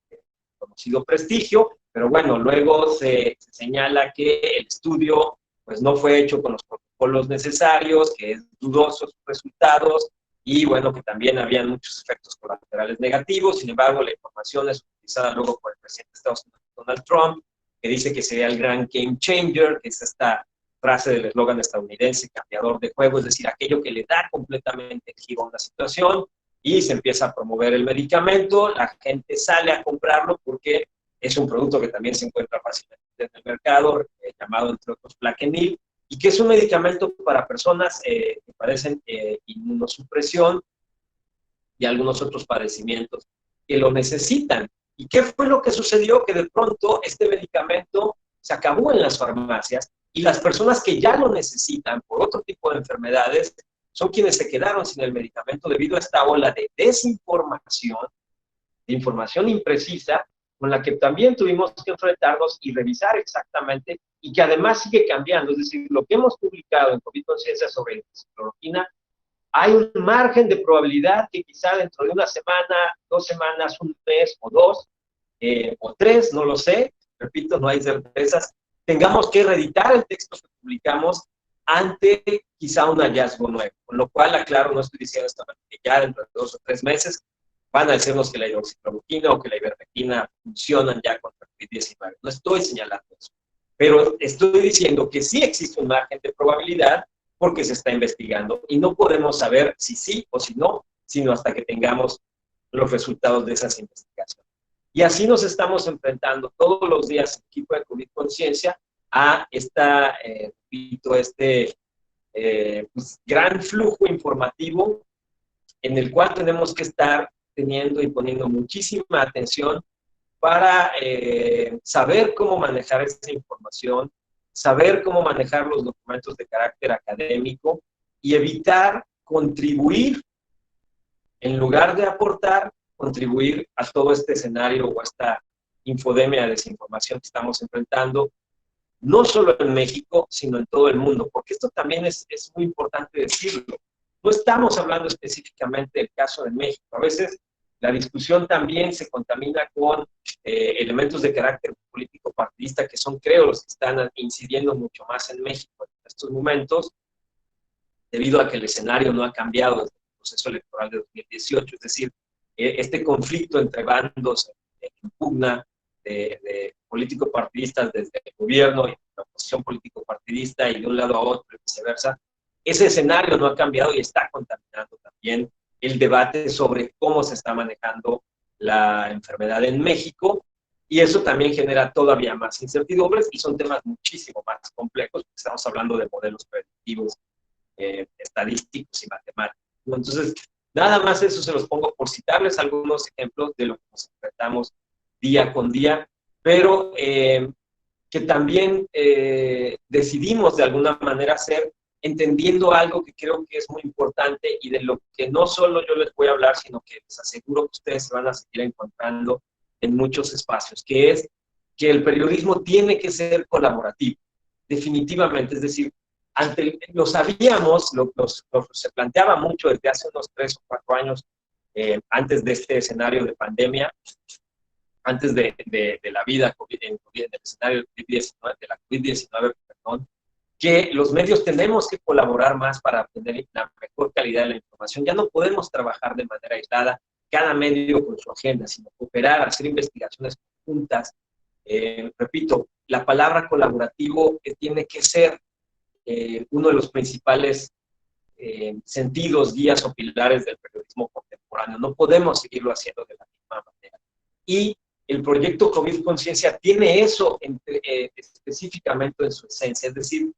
conocido prestigio, pero bueno, luego se señala que el estudio pues no fue hecho con los protocolos necesarios, que es dudoso sus resultados, y bueno, que también habían muchos efectos colaterales negativos. Sin embargo, la información es utilizada luego por el presidente de Estados Unidos, Donald Trump, que dice que sería el gran game changer, que es esta frase del eslogan estadounidense, cambiador de juego, es decir, aquello que le da completamente el giro a una situación, y se empieza a promover el medicamento, la gente sale a comprarlo porque es un producto que también se encuentra fácilmente en el mercado, llamado entre otros Plaquenil, y que es un medicamento para personas que padecen inmunosupresión y algunos otros padecimientos que lo necesitan. ¿Y qué fue lo que sucedió? Que de pronto este medicamento se acabó en las farmacias y las personas que ya lo necesitan por otro tipo de enfermedades son quienes se quedaron sin el medicamento debido a esta ola de desinformación, de información imprecisa, con la que también tuvimos que enfrentarnos y revisar exactamente, y que además sigue cambiando. Es decir, lo que hemos publicado en COVID Conciencia sobre la hidroxicloroquina, hay un margen de probabilidad que quizá dentro de una semana, 2 semanas, un mes o 2, o 3, no lo sé, repito, no hay certezas, tengamos que reeditar el texto que publicamos ante quizá un hallazgo nuevo. Con lo cual, aclaro, no estoy diciendo esto, que ya dentro de 2 o 3 meses van a decirnos que la hidroxicloroquina o que la ivermectina funcionan ya contra el COVID-19. No estoy señalando eso. Pero estoy diciendo que sí existe un margen de probabilidad porque se está investigando y no podemos saber si sí o si no, sino hasta que tengamos los resultados de esas investigaciones. Y así nos estamos enfrentando todos los días, el equipo de COVID Conciencia, a pues, gran flujo informativo en el cual tenemos que estar teniendo y poniendo muchísima atención para saber cómo manejar esa información, saber cómo manejar los documentos de carácter académico y evitar contribuir, en lugar de aportar, contribuir a todo este escenario o a esta infodemia de desinformación que estamos enfrentando, no solo en México, sino en todo el mundo, porque esto también es muy importante decirlo. No estamos hablando específicamente del caso de México. A veces la discusión también se contamina con elementos de carácter político partidista que son, creo, los que están incidiendo mucho más en México en estos momentos, debido a que el escenario no ha cambiado desde el proceso electoral de 2018. Es decir, este conflicto entre bandos en pugna de político-partidistas desde el gobierno y la oposición político-partidista y de un lado a otro y viceversa, ese escenario no ha cambiado y está contaminando también el debate sobre cómo se está manejando la enfermedad en México, y eso también genera todavía más incertidumbres y son temas muchísimo más complejos, porque estamos hablando de modelos predictivos, estadísticos y matemáticos. Entonces, nada más eso se los pongo por citarles algunos ejemplos de lo que nos enfrentamos día con día, pero que también decidimos de alguna manera hacer, entendiendo algo que creo que es muy importante y de lo que no solo yo les voy a hablar, sino que les aseguro que ustedes se van a seguir encontrando en muchos espacios, que es que el periodismo tiene que ser colaborativo, definitivamente. Es decir, lo sabíamos, se planteaba mucho desde hace unos 3 o 4 años, antes de este escenario de pandemia, antes de la vida en el escenario de la COVID-19, perdón, que los medios tenemos que colaborar más para obtener la mejor calidad de la información. Ya no podemos trabajar de manera aislada, cada medio con su agenda, sino cooperar, hacer investigaciones conjuntas. Repito, la palabra colaborativo tiene que ser uno de los principales sentidos, guías o pilares del periodismo contemporáneo. No podemos seguirlo haciendo de la misma manera. Y el proyecto COVID Conciencia tiene eso específicamente en su esencia, es decir,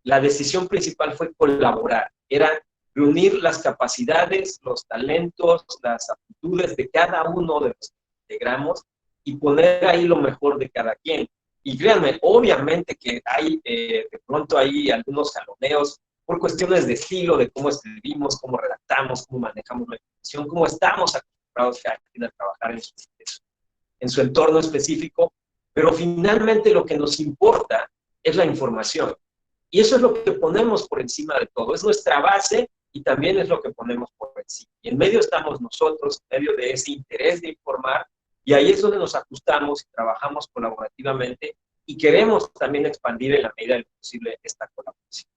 la decisión principal fue colaborar, era reunir las capacidades, los talentos, las aptitudes de cada uno de los que integramos y poner ahí lo mejor de cada quien. Y créanme, obviamente que hay de pronto ahí algunos jaloneos por cuestiones de estilo, de cómo escribimos, cómo redactamos, cómo manejamos la información, cómo estamos acostumbrados a trabajar en su entorno específico, pero finalmente lo que nos importa es la información. Y eso es lo que ponemos por encima de todo, es nuestra base y también es lo que ponemos por encima. Y en medio estamos nosotros, en medio de ese interés de informar, y ahí es donde nos ajustamos y trabajamos colaborativamente y queremos también expandir en la medida de lo posible esta colaboración.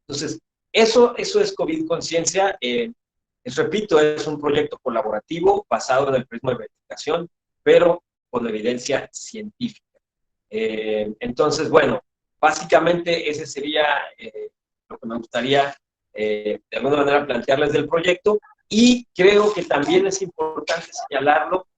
Entonces, eso es COVID Conciencia. Les repito, es un proyecto colaborativo basado en el prisma de verificación, pero con evidencia científica. Entonces, bueno, básicamente ese sería lo que me gustaría de alguna manera plantearles del proyecto, y creo que también es importante señalarlo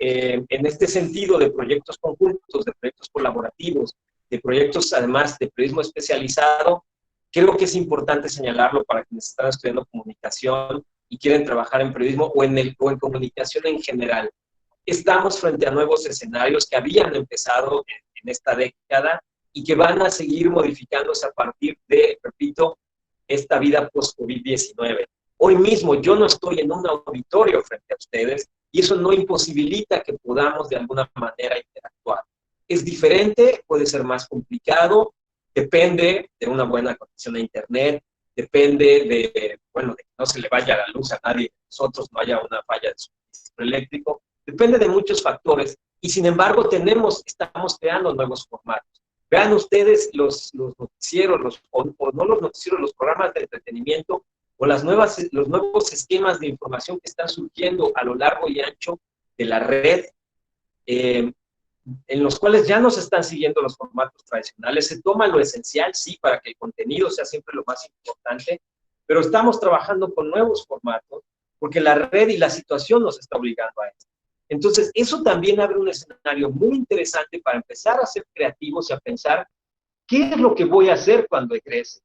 en este sentido de proyectos conjuntos, de proyectos colaborativos, de proyectos además de periodismo especializado. Creo que es importante señalarlo para quienes están estudiando comunicación y quieren trabajar en periodismo o en comunicación en general. Estamos frente a nuevos escenarios que habían empezado en esta década y que van a seguir modificándose a partir de, repito, esta vida post-COVID-19. Hoy mismo yo no estoy en un auditorio frente a ustedes y eso no imposibilita que podamos de alguna manera interactuar. Es diferente, puede ser más complicado, depende de una buena conexión a internet, depende de, bueno, de que no se le vaya la luz a nadie de nosotros, no haya una falla de suministro eléctrico, depende de muchos factores, y sin embargo estamos creando nuevos formatos. Vean ustedes los noticieros, o no los noticieros, los programas de entretenimiento, o los nuevos esquemas de información que están surgiendo a lo largo y ancho de la red, en los cuales ya no se están siguiendo los formatos tradicionales. Se toma lo esencial, sí, para que el contenido sea siempre lo más importante, pero estamos trabajando con nuevos formatos, porque la red y la situación nos está obligando a esto. Entonces, eso también abre un escenario muy interesante para empezar a ser creativos y a pensar, ¿qué es lo que voy a hacer cuando egrese?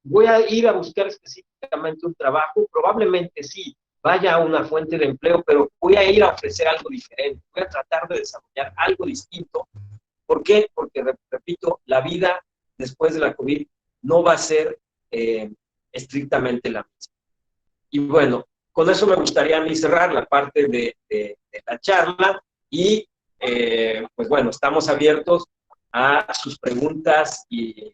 ¿Voy a ir a buscar específicamente un trabajo? Probablemente sí, vaya a una fuente de empleo, pero voy a ir a ofrecer algo diferente, voy a tratar de desarrollar algo distinto. ¿Por qué? Porque, repito, la vida después de la COVID no va a ser estrictamente la misma. Y bueno, con eso me gustaría a mí cerrar la parte de la charla y, pues bueno, estamos abiertos a sus preguntas y,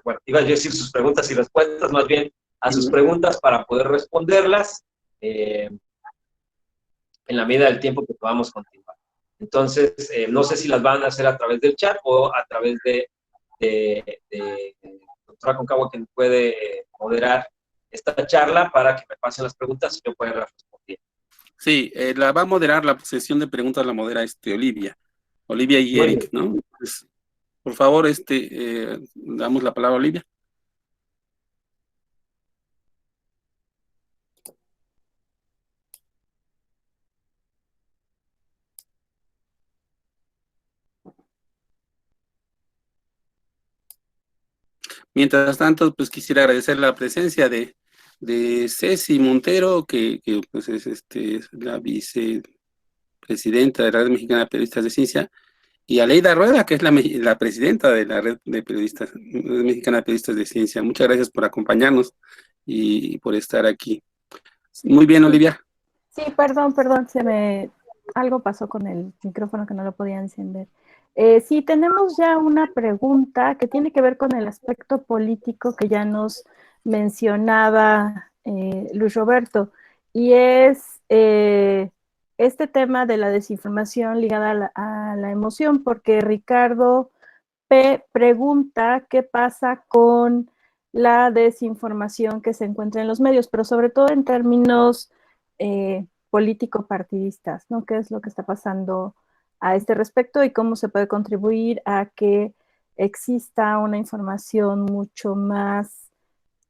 bueno, iba a decir sus preguntas y respuestas, más bien a sus preguntas para poder responderlas en la medida del tiempo que podamos continuar. Entonces, no sé si las van a hacer a través del chat o a través de doctora Concagua, que puede moderar esta charla para que me pasen las preguntas y yo pueda responder. Sí, la va a moderar la sesión de preguntas, la modera Olivia y Eric, ¿no? Entonces, por favor, damos la palabra a Olivia. Mientras tanto, pues quisiera agradecer la presencia de Ceci Montero, que pues es la vicepresidenta de la Red Mexicana de Periodistas de Ciencia, y a Leida Rueda, que es la presidenta de la Red Mexicana de Periodistas de Ciencia. Muchas gracias por acompañarnos y por estar aquí. Muy bien, Olivia. Sí, perdón, algo pasó con el micrófono que no lo podía encender. Sí, tenemos ya una pregunta que tiene que ver con el aspecto político que ya nos mencionaba Luis Roberto, y es este tema de la desinformación ligada a la emoción, porque Ricardo P. pregunta qué pasa con la desinformación que se encuentra en los medios, pero sobre todo en términos político-partidistas, ¿no? ¿Qué es lo que está pasando a este respecto y cómo se puede contribuir a que exista una información mucho más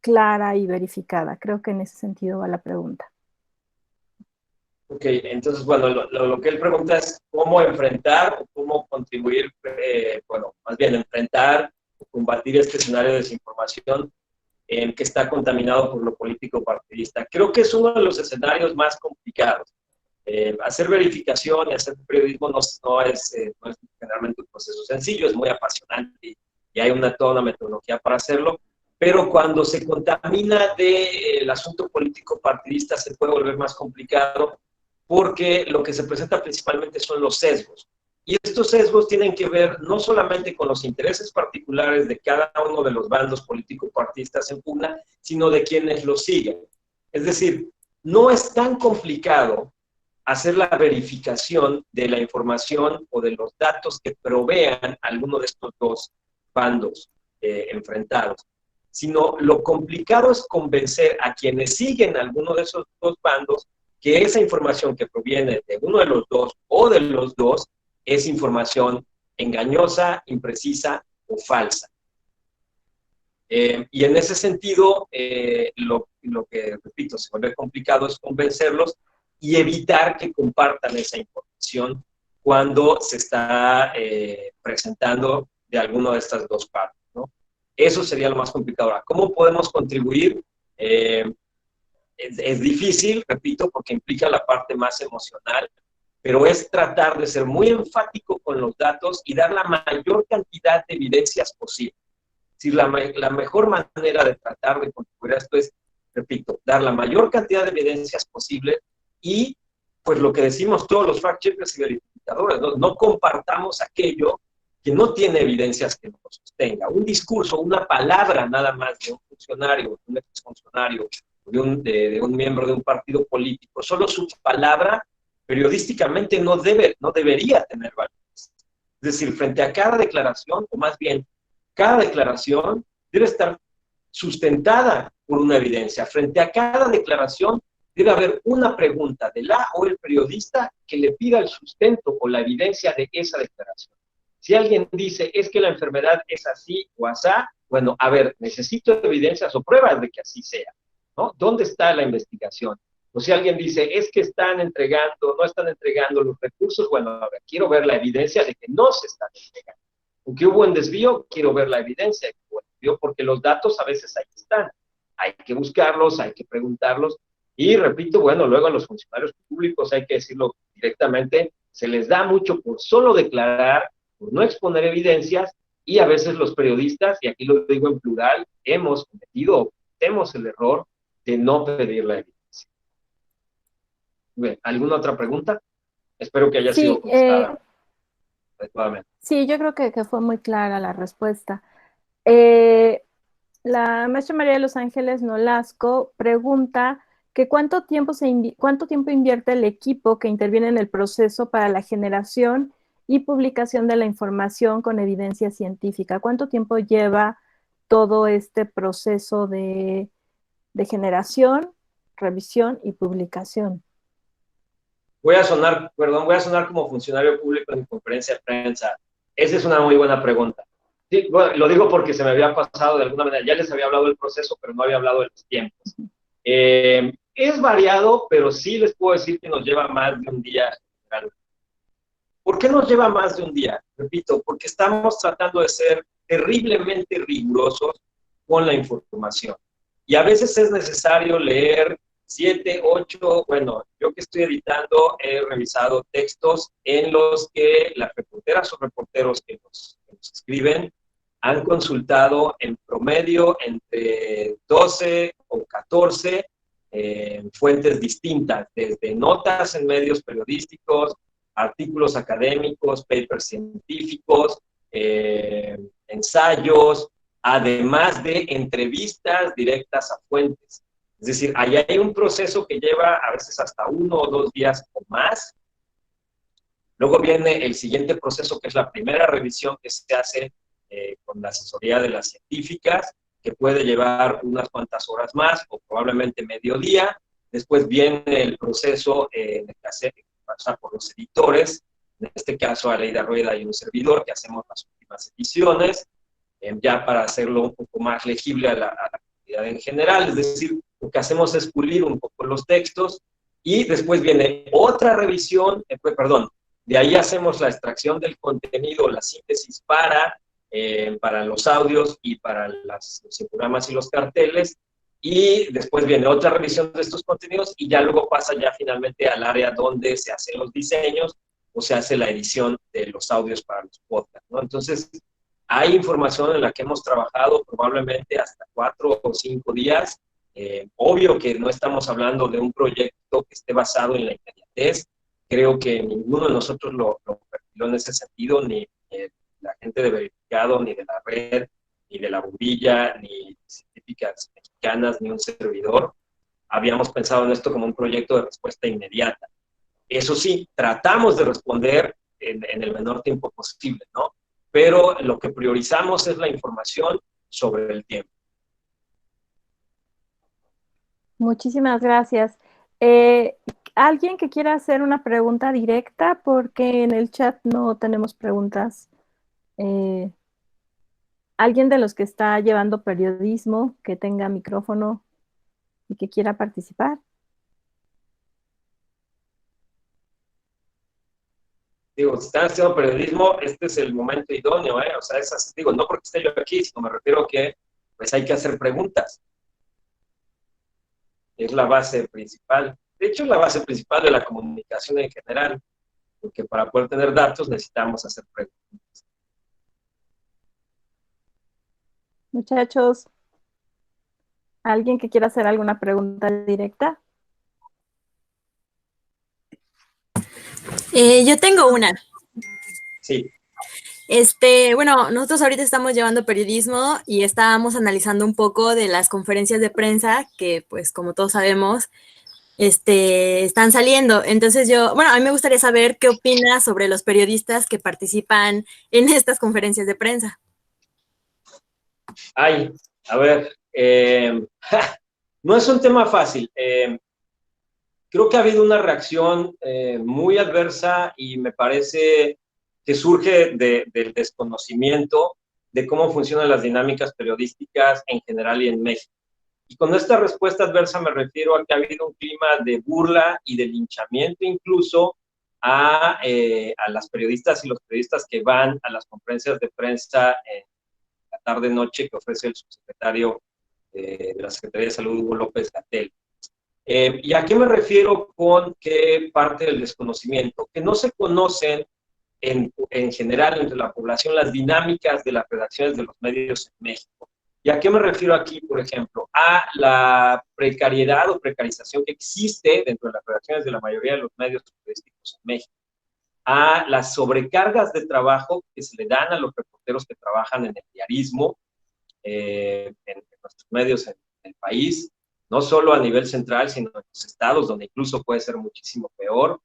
clara y verificada? Creo que en ese sentido va la pregunta. Ok, entonces, bueno, lo que él pregunta es cómo enfrentar o cómo contribuir, bueno, más bien enfrentar o combatir este escenario de desinformación que está contaminado por lo político partidista. Creo que es uno de los escenarios más complicados. Hacer verificación y hacer periodismo no es generalmente un proceso sencillo, es muy apasionante y hay toda una metodología para hacerlo, pero cuando se contamina del asunto político partidista se puede volver más complicado porque lo que se presenta principalmente son los sesgos. Y estos sesgos tienen que ver no solamente con los intereses particulares de cada uno de los bandos político-partidistas en pugna, sino de quienes los siguen. Es decir, no es tan complicado hacer la verificación de la información o de los datos que provean alguno de estos dos bandos enfrentados, sino lo complicado es convencer a quienes siguen alguno de esos dos bandos que esa información que proviene de uno de los dos o de los dos es información engañosa, imprecisa o falsa. Y en ese sentido, lo que, repito, se vuelve complicado es convencerlos y evitar que compartan esa información cuando se está presentando de alguna de estas dos partes, ¿no? Eso sería lo más complicado. Ahora, ¿cómo podemos contribuir? Es difícil, repito, porque implica la parte más emocional, pero es tratar de ser muy enfático con los datos y dar la mayor cantidad de evidencias posible. Si la mejor manera de tratar de contribuir a esto es, repito, dar la mayor cantidad de evidencias posible y, pues lo que decimos todos los fact-checkers y verificadores, no compartamos aquello que no tiene evidencias que lo sostenga. Un discurso, una palabra nada más de un funcionario, de un exfuncionario, de un miembro de un partido político, solo su palabra periodísticamente no debería tener validez. Es decir, frente a cada declaración, o más bien, cada declaración debe estar sustentada por una evidencia. Frente a cada declaración debe haber una pregunta de la o el periodista que le pida el sustento o la evidencia de esa declaración. Si alguien dice, es que la enfermedad es así o asá, bueno, a ver, necesito evidencias o pruebas de que así sea, ¿no? ¿Dónde está la investigación? O si alguien dice, es que no están entregando los recursos, bueno, a ver, quiero ver la evidencia de que no se están entregando. Aunque hubo un desvío, quiero ver la evidencia de que hubo un desvío, porque los datos a veces ahí están. Hay que buscarlos, hay que preguntarlos, y repito, bueno, luego a los funcionarios públicos hay que decirlo directamente, se les da mucho por solo declarar, por no exponer evidencias, y a veces los periodistas, y aquí lo digo en plural, hemos el error de no pedir la evidencia. Bien, ¿alguna otra pregunta? Espero que haya sido contestada adecuadamente. Sí, yo creo que fue muy clara la respuesta. La maestra María de los Ángeles Nolasco pregunta que cuánto tiempo invierte el equipo que interviene en el proceso para la generación y publicación de la información con evidencia científica. ¿Cuánto tiempo lleva todo este proceso de generación, revisión y publicación? Voy a sonar como funcionario público en conferencia de prensa. Esa es una muy buena pregunta. Sí, bueno, lo digo porque se me había pasado de alguna manera. Ya les había hablado del proceso, pero no había hablado de los tiempos. Es variado, pero sí les puedo decir que nos lleva más de un día. ¿Por qué nos lleva más de un día? Repito, porque estamos tratando de ser terriblemente rigurosos con la información. Y a veces es necesario leer 7, 8, bueno, yo que estoy editando he revisado textos en los que las reporteras o reporteros que nos escriben han consultado en promedio entre 12 o 14 fuentes distintas, desde notas en medios periodísticos, artículos académicos, papers científicos, ensayos, además de entrevistas directas a fuentes. Es decir, ahí hay un proceso que lleva a veces hasta 1 o 2 días o más. Luego viene el siguiente proceso, que es la primera revisión que se hace con la asesoría de las científicas, que puede llevar unas cuantas horas más o probablemente medio día. Después viene el proceso en el que pasa por los editores, en este caso Aleida Rueda y un servidor, que hacemos las últimas ediciones, ya para hacerlo un poco más legible a la comunidad en general. Es decir, lo que hacemos es pulir un poco los textos Y después viene otra revisión, perdón, de ahí hacemos la extracción del contenido, la síntesis para los audios y para los infogramas y los carteles, y después viene otra revisión de estos contenidos y ya luego pasa ya finalmente al área donde se hacen los diseños o se hace la edición de los audios para los podcasts, ¿no? Entonces, hay información en la que hemos trabajado probablemente hasta 4 o 5 días. Obvio que no estamos hablando de un proyecto que esté basado en la inmediatez. Creo que ninguno de nosotros lo perfiló en ese sentido, ni la gente de Verificado, ni de la red, ni de la bombilla, ni científicas mexicanas, ni un servidor. Habíamos pensado en esto como un proyecto de respuesta inmediata. Eso sí, tratamos de responder en el menor tiempo posible, ¿no? Pero lo que priorizamos es la información sobre el tiempo. Muchísimas gracias. ¿Alguien que quiera hacer una pregunta directa? Porque en el chat no tenemos preguntas. ¿Alguien de los que está llevando periodismo que tenga micrófono y que quiera participar? Digo, si están haciendo periodismo, este es el momento idóneo, ¿eh? O sea, digo, no porque esté yo aquí, sino me refiero a que pues hay que hacer preguntas. Es la base principal. De hecho, es la base principal de la comunicación en general, porque para poder tener datos necesitamos hacer preguntas. Muchachos, ¿alguien que quiera hacer alguna pregunta directa? Yo tengo una. Sí. Bueno, nosotros ahorita estamos llevando periodismo y estábamos analizando un poco de las conferencias de prensa que, pues, como todos sabemos, están saliendo. Entonces a mí me gustaría saber qué opinas sobre los periodistas que participan en estas conferencias de prensa. Ay, a ver, no es un tema fácil. Creo que ha habido una reacción muy adversa y me parece que surge del desconocimiento de cómo funcionan las dinámicas periodísticas en general y en México. Y con esta respuesta adversa me refiero a que ha habido un clima de burla y de linchamiento incluso a las periodistas y los periodistas que van a las conferencias de prensa en la tarde-noche que ofrece el subsecretario de la Secretaría de Salud, Hugo López-Gatell. ¿Y a qué me refiero con qué parte del desconocimiento? Que no se conocen en general entre la población las dinámicas de las redacciones de los medios en México. ¿Y a qué me refiero aquí, por ejemplo? A la precariedad o precarización que existe dentro de las redacciones de la mayoría de los medios periodísticos en México. A las sobrecargas de trabajo que se le dan a los reporteros que trabajan en el diarismo, en nuestros medios en el país, no solo a nivel central, sino en los estados, donde incluso puede ser muchísimo peor,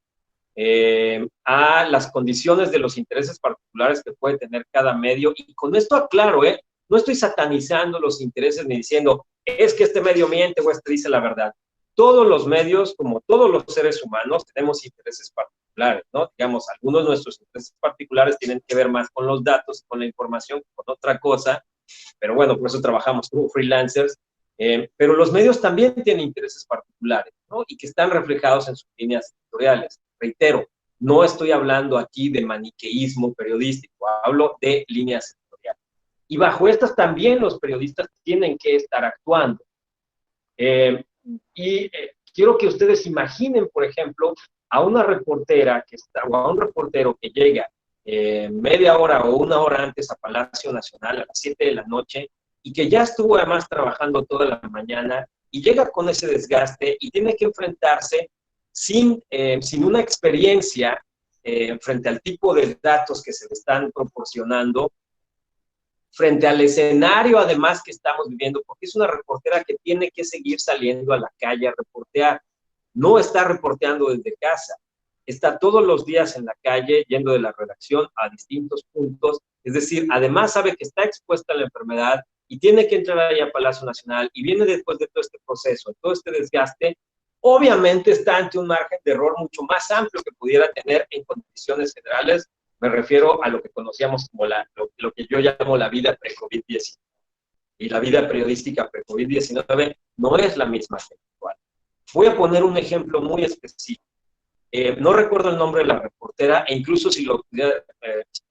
a las condiciones de los intereses particulares que puede tener cada medio. Y con esto aclaro, no estoy satanizando los intereses ni diciendo, es que este medio miente o este dice la verdad. Todos los medios, como todos los seres humanos, tenemos intereses particulares, ¿no? Digamos, algunos de nuestros intereses particulares tienen que ver más con los datos, con la información, con otra cosa, pero bueno, por eso trabajamos como freelancers. Pero los medios también tienen intereses particulares, ¿no? Y que están reflejados en sus líneas editoriales. Reitero, no estoy hablando aquí de maniqueísmo periodístico, hablo de líneas editoriales. Y bajo estas también los periodistas tienen que estar actuando. Quiero que ustedes imaginen, por ejemplo, a una reportera o a un reportero que llega media hora o una hora antes a Palacio Nacional a las 7 de la noche y que ya estuvo además trabajando toda la mañana y llega con ese desgaste y tiene que enfrentarse sin una experiencia frente al tipo de datos que se le están proporcionando, frente al escenario además que estamos viviendo, porque es una reportera que tiene que seguir saliendo a la calle a reportear. No está reporteando desde casa, está todos los días en la calle, yendo de la redacción a distintos puntos, es decir, además sabe que está expuesta a la enfermedad y tiene que entrar ahí a Palacio Nacional y viene después de todo este proceso, todo este desgaste, obviamente está ante un margen de error mucho más amplio que pudiera tener en condiciones generales. Me refiero a lo que conocíamos como lo que yo llamo la vida pre-COVID-19. Y la vida periodística pre-COVID-19 no es la misma que actual. Voy a poner un ejemplo muy específico. No recuerdo el nombre de la reportera, e incluso si lo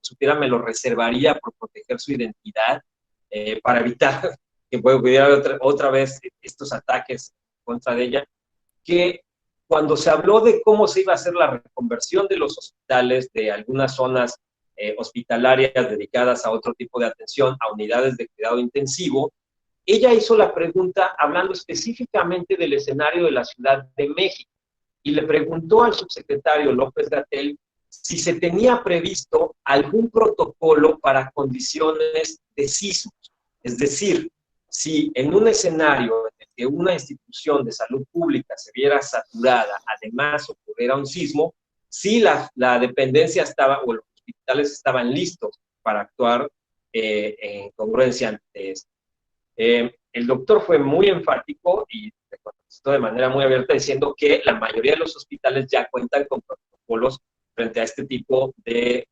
supiera, me lo reservaría por proteger su identidad, para evitar que pudiera otra vez estos ataques contra de ella, que cuando se habló de cómo se iba a hacer la reconversión de los hospitales, de algunas zonas hospitalarias dedicadas a otro tipo de atención, a unidades de cuidado intensivo, ella hizo la pregunta hablando específicamente del escenario de la Ciudad de México y le preguntó al subsecretario López-Gatell si se tenía previsto algún protocolo para condiciones de sismos. Es decir, si en un escenario en el que una institución de salud pública se viera saturada, además ocurriera un sismo, si la dependencia estaba, o los hospitales estaban listos para actuar en congruencia ante esto. El doctor fue muy enfático y contestó de manera muy abierta diciendo que la mayoría de los hospitales ya cuentan con protocolos frente a este tipo de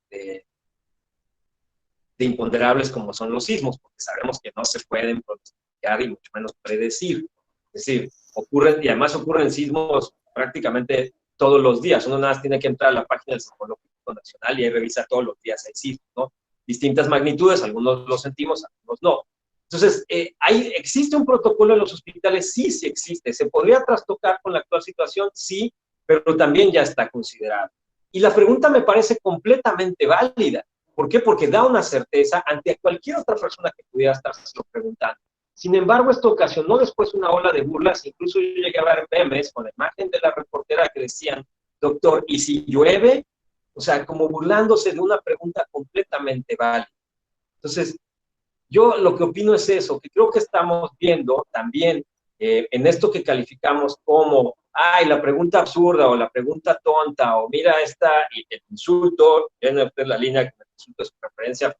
imponderables como son los sismos, porque sabemos que no se pueden pronosticar y mucho menos predecir. Es decir, ocurren, y además ocurren sismos prácticamente todos los días. Uno nada más tiene que entrar a la página del Sismológico Nacional y ahí revisa todos los días el sismo, ¿no? Distintas magnitudes, algunos los sentimos, algunos no. Entonces, ¿existe un protocolo en los hospitales? Sí, sí existe. ¿Se podría trastocar con la actual situación? Sí, pero también ya está considerado. Y la pregunta me parece completamente válida. ¿Por qué? Porque da una certeza ante cualquier otra persona que pudiera estárselo preguntando. Sin embargo, esto ocasionó después una ola de burlas. Incluso yo llegué a ver memes con la imagen de la reportera que decían, doctor, ¿y si llueve? O sea, como burlándose de una pregunta completamente válida. Entonces, yo lo que opino es eso, que creo que estamos viendo también en esto que calificamos como, ay, la pregunta absurda o la pregunta tonta, o mira esta, y el insulto, viene usted la línea que me insulto es preferencia,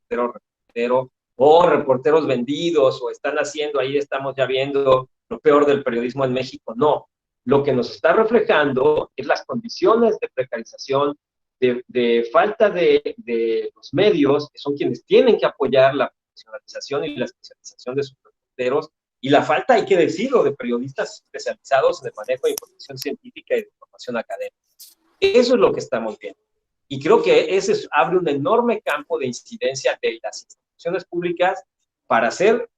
reportero, o reporteros vendidos, o están haciendo, ahí estamos ya viendo lo peor del periodismo en México. No, lo que nos está reflejando es las condiciones de precarización, de falta de los medios, que son quienes tienen que apoyar la profesionalización y la especialización de sus reporteros, y la falta, hay que decirlo, de periodistas especializados en el manejo de información científica y de información académica. Eso es lo que estamos viendo. Y creo que ese abre un enorme campo de incidencia de las instituciones públicas para hacer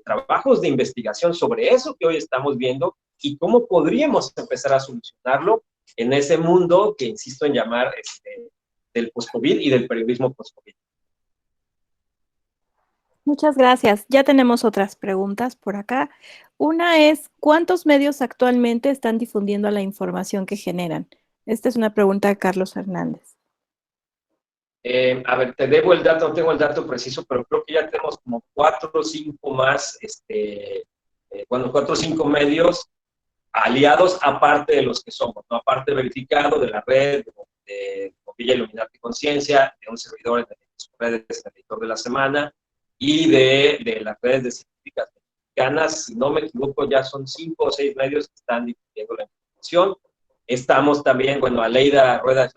trabajos de investigación sobre eso que hoy estamos viendo y cómo podríamos empezar a solucionarlo en ese mundo que insisto en llamar del post-COVID y del periodismo post-COVID. Muchas gracias. Ya tenemos otras preguntas por acá. Una es, ¿cuántos medios actualmente están difundiendo la información que generan? Esta es una pregunta de Carlos Hernández. A ver, te debo el dato, no tengo el dato preciso, pero creo que ya tenemos como 4 o 5 más, 4 o 5 medios aliados aparte de los que somos, ¿no? Aparte verificado de la red, de Villa Iluminarte Conciencia, de un servidor en las redes, el editor de la semana, y de las redes de científicas mexicanas. Si no me equivoco, ya son 5 o 6 medios que están difundiendo la información. Estamos también, bueno, Aleida Rueda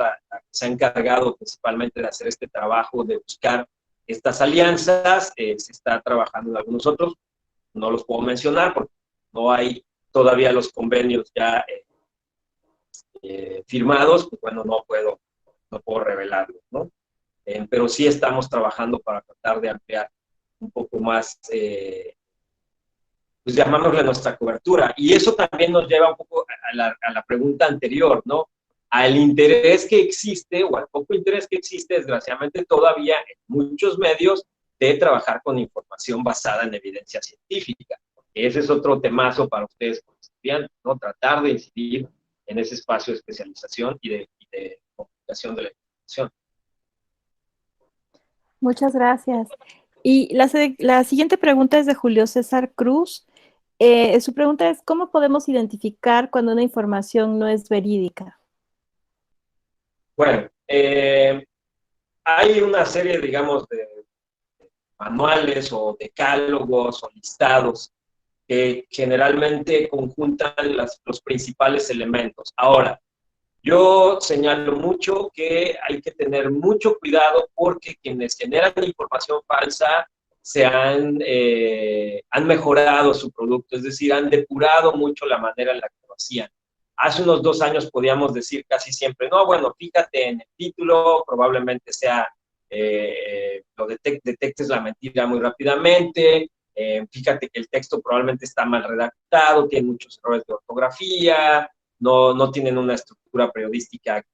se ha encargado principalmente de hacer este trabajo de buscar estas alianzas. Se está trabajando en algunos otros, no los puedo mencionar porque no hay todavía los convenios ya firmados, pues bueno, no puedo revelarlos, ¿no? Pero sí estamos trabajando para tratar de ampliar un poco más, pues llamámosle nuestra cobertura. Y eso también nos lleva un poco a la pregunta anterior, ¿no? Al interés que existe, o al poco interés que existe, desgraciadamente todavía en muchos medios, de trabajar con información basada en evidencia científica. Ese es otro temazo para ustedes como estudiantes, ¿no? Tratar de incidir en ese espacio de especialización y de comunicación de la información. Muchas gracias. Y la siguiente pregunta es de Julio César Cruz. Su pregunta es, ¿cómo podemos identificar cuando una información no es verídica? Bueno, hay una serie, digamos, de manuales o decálogos o listados que generalmente conjuntan los principales elementos. Ahora, yo señalo mucho que hay que tener mucho cuidado porque quienes generan información falsa han mejorado su producto, es decir, han depurado mucho la manera en la que lo hacían. Hace unos 2 años podíamos decir casi siempre, no, bueno, fíjate en el título, probablemente sea, detectes la mentira muy rápidamente, fíjate que el texto probablemente está mal redactado, tiene muchos errores de ortografía, no tienen una estructura periodística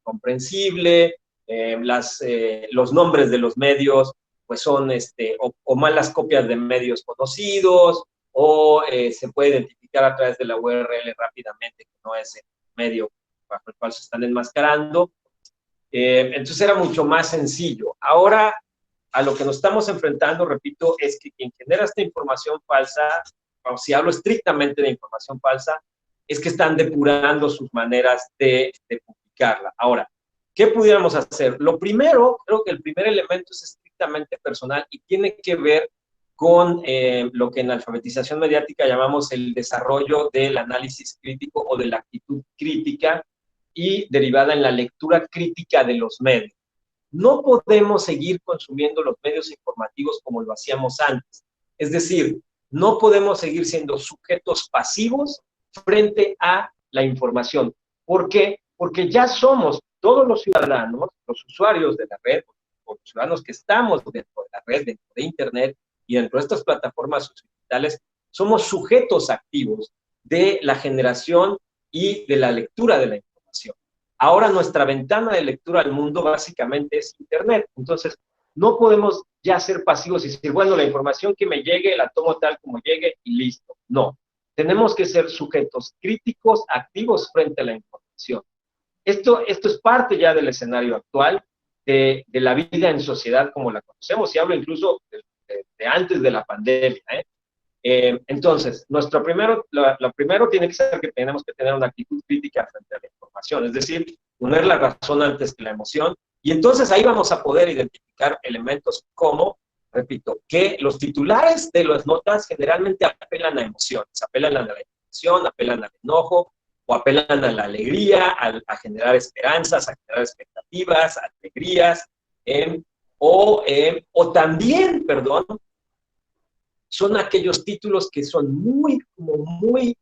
comprensible, los nombres de los medios pues son o malas copias de medios conocidos, o se puede identificar a través de la URL rápidamente que no es el medio bajo el cual se están enmascarando. Entonces era mucho más sencillo. Ahora, a lo que nos estamos enfrentando, repito, es que quien genera esta información falsa, o si hablo estrictamente de información falsa, es que están depurando sus maneras de publicarla. Ahora, ¿qué pudiéramos hacer? Lo primero, creo que el primer elemento es estrictamente personal y tiene que ver con lo que en alfabetización mediática llamamos el desarrollo del análisis crítico o de la actitud crítica y derivada en la lectura crítica de los medios. No podemos seguir consumiendo los medios informativos como lo hacíamos antes. Es decir, no podemos seguir siendo sujetos pasivos frente a la información. ¿Por qué? Porque ya somos todos los ciudadanos, los usuarios de la red, o los ciudadanos que estamos dentro de la red, dentro de Internet y dentro de estas plataformas digitales, somos sujetos activos de la generación y de la lectura de la información. Ahora nuestra ventana de lectura al mundo básicamente es Internet. Entonces, no podemos ya ser pasivos y decir, bueno, la información que me llegue la tomo tal como llegue y listo. No. Tenemos que ser sujetos críticos, activos frente a la información. Esto es parte ya del escenario actual de la vida en sociedad como la conocemos, y hablo incluso de antes de la pandemia. Entonces, lo primero tiene que ser que tenemos que tener una actitud crítica frente a la información, es decir, poner la razón antes que la emoción, y entonces ahí vamos a poder identificar elementos como, repito, que los titulares de las notas generalmente apelan a emociones, apelan a la emoción, apelan al enojo, o apelan a la alegría, a generar esperanzas, a generar expectativas, alegrías, o también, perdón, son aquellos títulos que son muy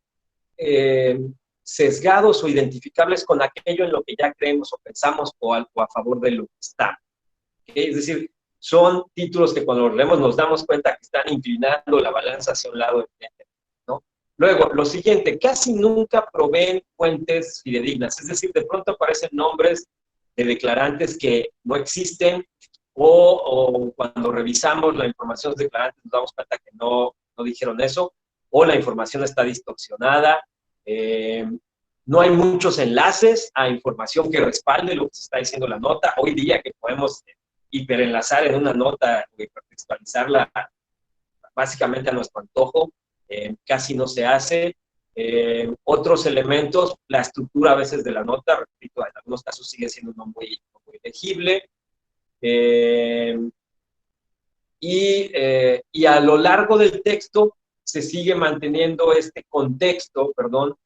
sesgados o identificables con aquello en lo que ya creemos o pensamos o a favor de lo que está. ¿Okay? Es decir, son títulos que cuando los leemos nos damos cuenta que están inclinando la balanza hacia un lado, ¿no? Luego, lo siguiente, casi nunca proveen fuentes fidedignas, es decir, de pronto aparecen nombres de declarantes que no existen, o cuando revisamos la información de los declarantes nos damos cuenta que no dijeron eso, o la información está distorsionada, no hay muchos enlaces a información que respalde lo que se está diciendo la nota. Hoy día que podemos hiperenlazar en una nota y contextualizarla básicamente a nuestro antojo, casi no se hace. Otros elementos, la estructura a veces de la nota, repito, en algunos casos sigue siendo no muy legible. Y a lo largo del texto se sigue manteniendo este contexto, perdón,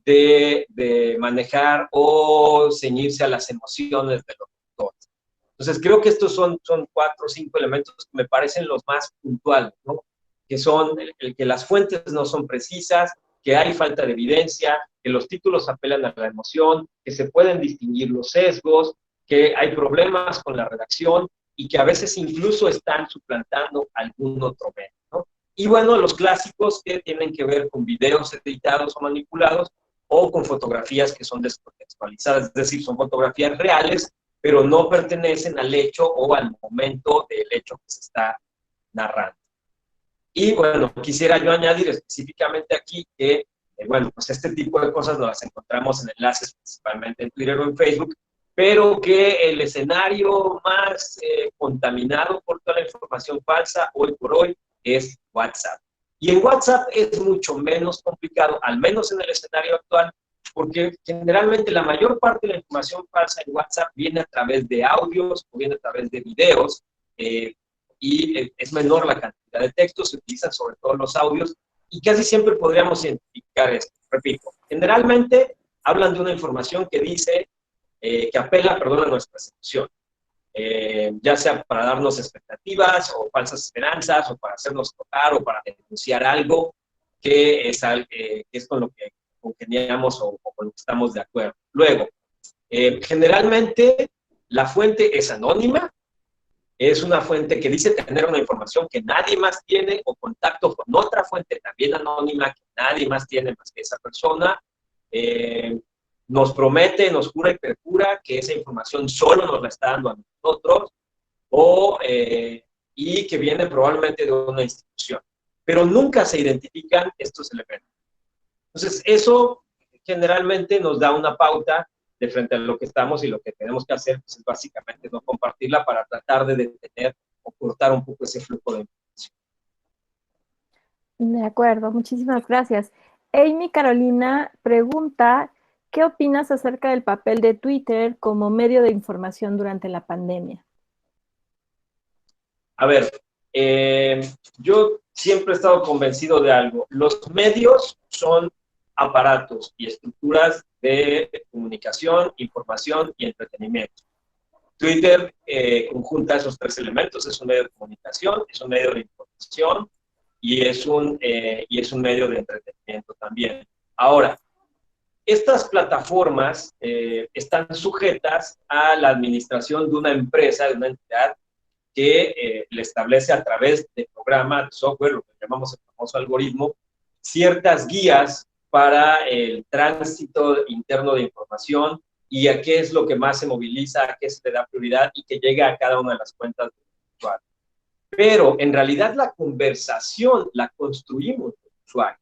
de manejar o ceñirse a las emociones de los lectores. Entonces, creo que estos son 4 o 5 elementos que me parecen los más puntuales, ¿no? Que son el que las fuentes no son precisas, que hay falta de evidencia, que los títulos apelan a la emoción, que se pueden distinguir los sesgos, que hay problemas con la redacción y que a veces incluso están suplantando algún otro medio, ¿no? Y bueno, los clásicos que tienen que ver con videos editados o manipulados o con fotografías que son descontextualizadas, es decir, son fotografías reales, pero no pertenecen al hecho o al momento del hecho que se está narrando. Y bueno, quisiera yo añadir específicamente aquí que, bueno, pues este tipo de cosas nos las encontramos en enlaces principalmente en Twitter o en Facebook, pero que el escenario más contaminado por toda la información falsa hoy por hoy es WhatsApp. Y en WhatsApp es mucho menos complicado, al menos en el escenario actual, porque generalmente la mayor parte de la información falsa en WhatsApp viene a través de audios o viene a través de videos, y es menor la cantidad de textos, se utilizan sobre todo los audios, y casi siempre podríamos identificar esto. Repito, generalmente hablan de una información que dice, que apela, perdón, a nuestra percepción, ya sea para darnos expectativas o falsas esperanzas, o para hacernos tocar, o para denunciar algo que es con lo que congeniamos o con lo que estamos de acuerdo. Luego, generalmente la fuente es anónima, es una fuente que dice tener una información que nadie más tiene o contacto con otra fuente también anónima que nadie más tiene más que esa persona. Nos promete, nos jura y perjura que esa información solo nos la está dando a nosotros y que viene probablemente de una institución. Pero nunca se identifican estos elementos. Entonces, eso generalmente nos da una pauta de frente a lo que estamos y lo que tenemos que hacer, pues es básicamente no compartirla para tratar de detener o cortar un poco ese flujo de información. De acuerdo, muchísimas gracias. Amy Carolina pregunta, ¿qué opinas acerca del papel de Twitter como medio de información durante la pandemia? A ver, yo siempre he estado convencido de algo. Los medios son aparatos y estructuras de comunicación, información y entretenimiento. Twitter conjunta esos tres elementos, es un medio de comunicación, es un medio de información y es un medio de entretenimiento también. Ahora, estas plataformas están sujetas a la administración de una empresa, de una entidad que le establece a través de programas, de software, lo que llamamos el famoso algoritmo, ciertas guías para el tránsito interno de información y a qué es lo que más se moviliza, a qué se le da prioridad y que llega a cada una de las cuentas del usuario. Pero en realidad la conversación la construimos los usuarios.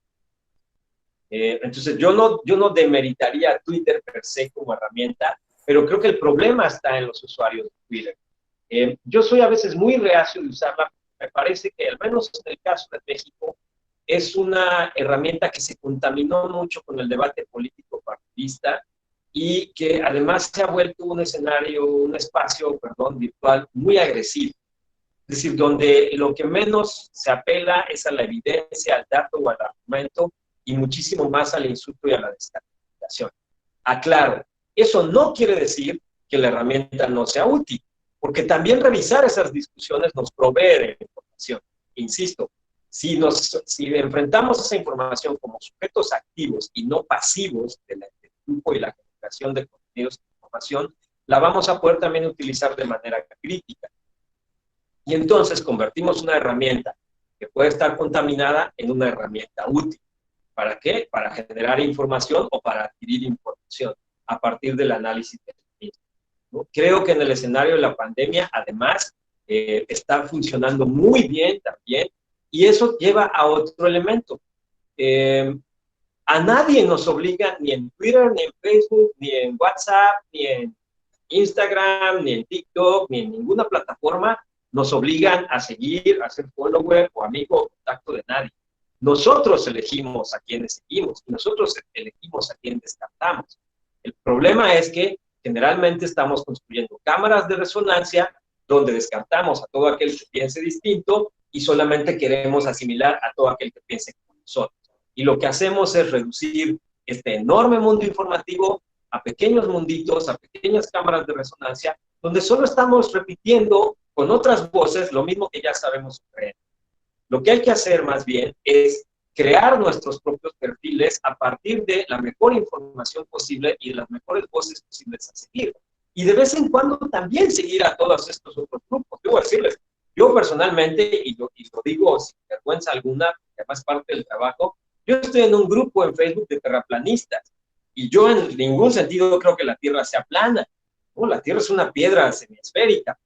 Entonces yo no demeritaría a Twitter per se como herramienta, pero creo que el problema está en los usuarios de Twitter. Yo soy a veces muy reacio de usarla. Me parece que, al menos en el caso de México, es una herramienta que se contaminó mucho con el debate político partidista y que además se ha vuelto un espacio virtual muy agresivo. Es decir, donde lo que menos se apela es a la evidencia, al dato o al argumento y muchísimo más al insulto y a la descalificación. Aclaro, eso no quiere decir que la herramienta no sea útil, porque también revisar esas discusiones nos provee de información. Insisto, si enfrentamos esa información como sujetos activos y no pasivos del grupo y la generación de contenidos de información, la vamos a poder también utilizar de manera crítica. Y entonces convertimos una herramienta que puede estar contaminada en una herramienta útil. ¿Para qué? Para generar información o para adquirir información a partir del análisis del mismo, ¿no? Creo que en el escenario de la pandemia, además, está funcionando muy bien también, y eso lleva a otro elemento. A nadie nos obliga, ni en Twitter, ni en Facebook, ni en WhatsApp, ni en Instagram, ni en TikTok, ni en ninguna plataforma, nos obligan a seguir, a ser follower o amigo o contacto de nadie. Nosotros elegimos a quienes seguimos y nosotros elegimos a quienes descartamos. El problema es que generalmente estamos construyendo cámaras de resonancia donde descartamos a todo aquel que piense distinto y solamente queremos asimilar a todo aquel que piense como nosotros. Y lo que hacemos es reducir este enorme mundo informativo a pequeños munditos, a pequeñas cámaras de resonancia, donde solo estamos repitiendo con otras voces lo mismo que ya sabemos creer. Lo que hay que hacer más bien es crear nuestros propios perfiles a partir de la mejor información posible y de las mejores voces posibles a seguir. Y de vez en cuando también seguir a todos estos otros grupos. Debo decirles, yo personalmente, y lo digo sin vergüenza alguna, que además es parte del trabajo, yo estoy en un grupo en Facebook de terraplanistas y yo en ningún sentido creo que la Tierra sea plana, ¿no? La Tierra es una piedra semiesférica,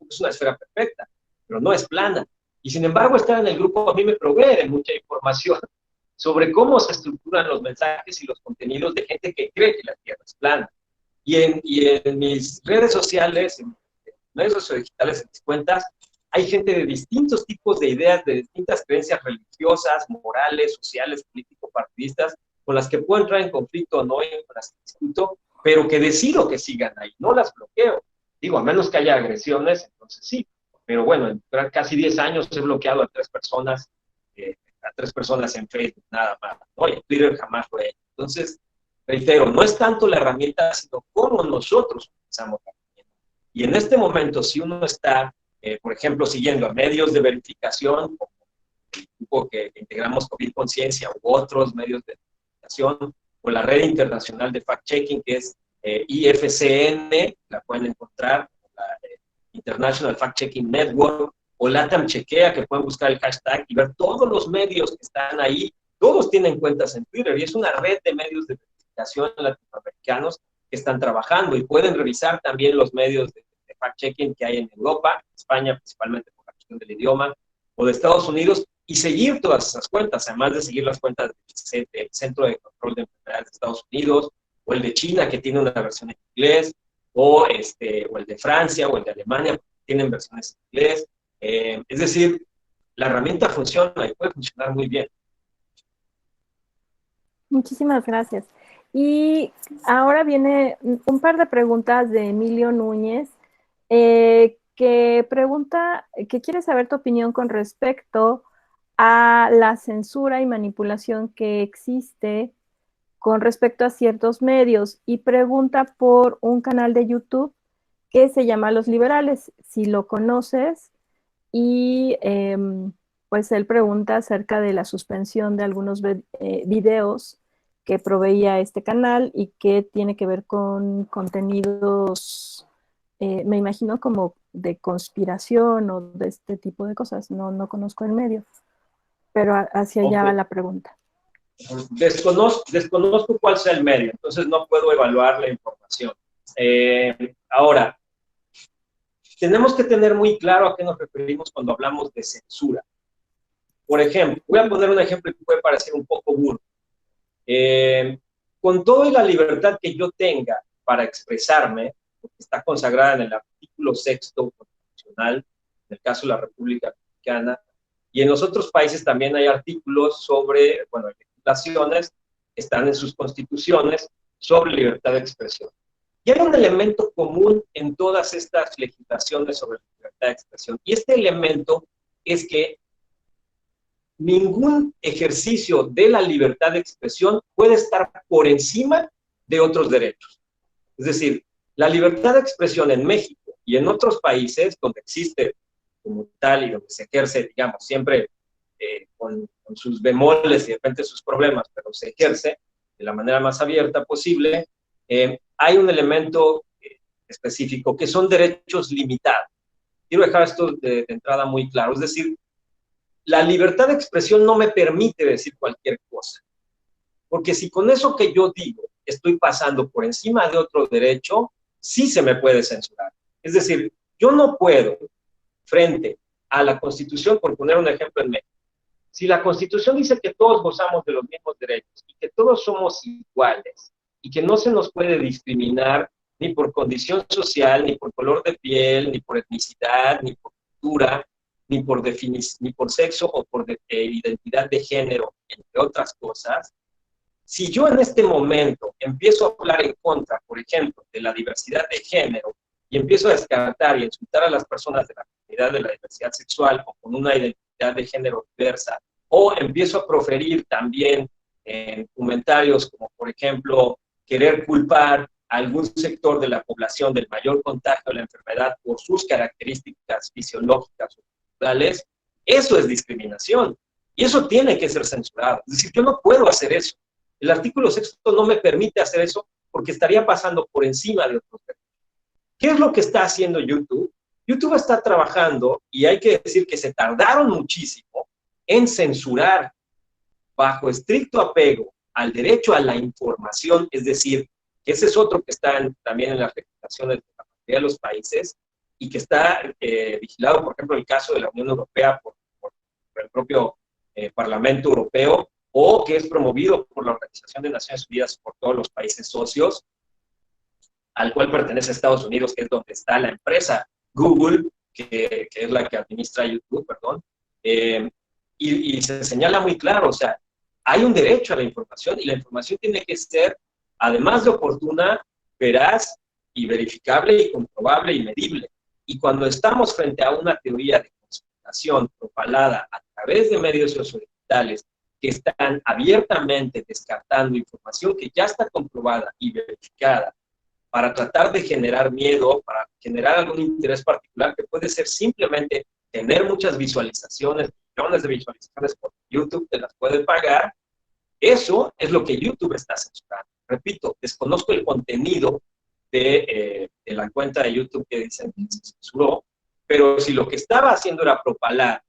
es una esfera perfecta, pero no es plana. Y sin embargo, estar en el grupo a mí me provee de mucha información sobre cómo se estructuran los mensajes y los contenidos de gente que cree que la Tierra es plana. Y en mis redes sociales, en medios sociodigitales, en mis cuentas, hay gente de distintos tipos de ideas, de distintas creencias religiosas, morales, sociales, político-partidistas, con las que puedo entrar en conflicto o no, con las que discuto, pero que decido que sigan ahí, no las bloqueo. Digo, a menos que haya agresiones, entonces sí. Pero bueno, en casi 10 años he bloqueado a 3 personas en Facebook, nada más. ¿No? Y en Twitter jamás lo he hecho. Entonces, reitero, no es tanto la herramienta, sino cómo nosotros utilizamos la herramienta. Y en este momento, si uno está, por ejemplo, siguiendo a medios de verificación, como el grupo que integramos COVID Conciencia u otros medios de verificación, o la Red Internacional de Fact-Checking, que es IFCN, la pueden encontrar, la International Fact-Checking Network, o LATAM Chequea, que pueden buscar el hashtag y ver todos los medios que están ahí. Todos tienen cuentas en Twitter, y es una red de medios de verificación latinoamericanos que están trabajando, y pueden revisar también los medios de fact-checking que hay en Europa, España, principalmente por la cuestión del idioma, o de Estados Unidos, y seguir todas esas cuentas, además de seguir las cuentas del Centro de Control de Enfermedades de Estados Unidos, o el de China, que tiene una versión en inglés, o el de Francia, o el de Alemania, que tienen versiones en inglés. Es decir, la herramienta funciona y puede funcionar muy bien. Muchísimas gracias. Y ahora viene un par de preguntas de Emilio Núñez, que pregunta, que quiere saber tu opinión con respecto a la censura y manipulación que existe con respecto a ciertos medios, y pregunta por un canal de YouTube que se llama Los Liberales, si lo conoces, y pues él pregunta acerca de la suspensión de algunos videos que proveía este canal y que tiene que ver con contenidos, me imagino como de conspiración o de este tipo de cosas. No conozco el medio, pero hacia allá va la pregunta. Desconozco cuál sea el medio, entonces no puedo evaluar la información. Ahora, tenemos que tener muy claro a qué nos referimos cuando hablamos de censura. Por ejemplo, voy a poner un ejemplo que puede parecer un poco burdo. Con toda la libertad que yo tenga para expresarme, porque está consagrada en el artículo 6º constitucional, en el caso de la República Dominicana, y en los otros países también hay artículos sobre, bueno, legislaciones que están en sus constituciones sobre libertad de expresión. Y hay un elemento común en todas estas legislaciones sobre libertad de expresión, y este elemento es que ningún ejercicio de la libertad de expresión puede estar por encima de otros derechos. Es decir, la libertad de expresión en México y en otros países donde existe como tal y donde se ejerce, digamos, siempre con sus bemoles y de repente sus problemas, pero se ejerce de la manera más abierta posible, hay un elemento específico que son derechos limitados. Quiero dejar esto de entrada muy claro, es decir, la libertad de expresión no me permite decir cualquier cosa, porque si con eso que yo digo estoy pasando por encima de otro derecho, sí se me puede censurar. Es decir, yo no puedo, frente a la Constitución, por poner un ejemplo en México, si la Constitución dice que todos gozamos de los mismos derechos y que todos somos iguales y que no se nos puede discriminar ni por condición social, ni por color de piel, ni por etnicidad, ni por cultura, ni por sexo o por identidad de género, entre otras cosas, si yo en este momento empiezo a hablar en contra, por ejemplo, de la diversidad de género, y empiezo a descartar y insultar a las personas de la comunidad de la diversidad sexual o con una identidad de género diversa, o empiezo a proferir también comentarios como, por ejemplo, querer culpar a algún sector de la población del mayor contagio de la enfermedad por sus características fisiológicas o culturales, eso es discriminación. Y eso tiene que ser censurado. Es decir, yo no puedo hacer eso. El artículo 6 no me permite hacer eso porque estaría pasando por encima de otros derechos. ¿Qué es lo que está haciendo YouTube? YouTube está trabajando, y hay que decir que se tardaron muchísimo en censurar bajo estricto apego al derecho a la información, es decir, que ese es otro que está también en las legislaciones de la mayoría de los países y que está vigilado, por ejemplo, el caso de la Unión Europea por el propio Parlamento Europeo, o que es promovido por la Organización de Naciones Unidas por todos los países socios, al cual pertenece Estados Unidos, que es donde está la empresa Google, que es la que administra YouTube, perdón, y se señala muy claro, o sea, hay un derecho a la información, y la información tiene que ser, además de oportuna, veraz y verificable y comprobable y medible. Y cuando estamos frente a una teoría de conspiración propalada a través de medios sociodigitales que están abiertamente descartando información que ya está comprobada y verificada, para tratar de generar miedo, para generar algún interés particular que puede ser simplemente tener muchas visualizaciones, millones de visualizaciones por YouTube, te las puede pagar, Eso es lo que YouTube está censurando. Repito, desconozco el contenido de la cuenta de YouTube que dicen que se censuró, pero si lo que estaba haciendo era propalar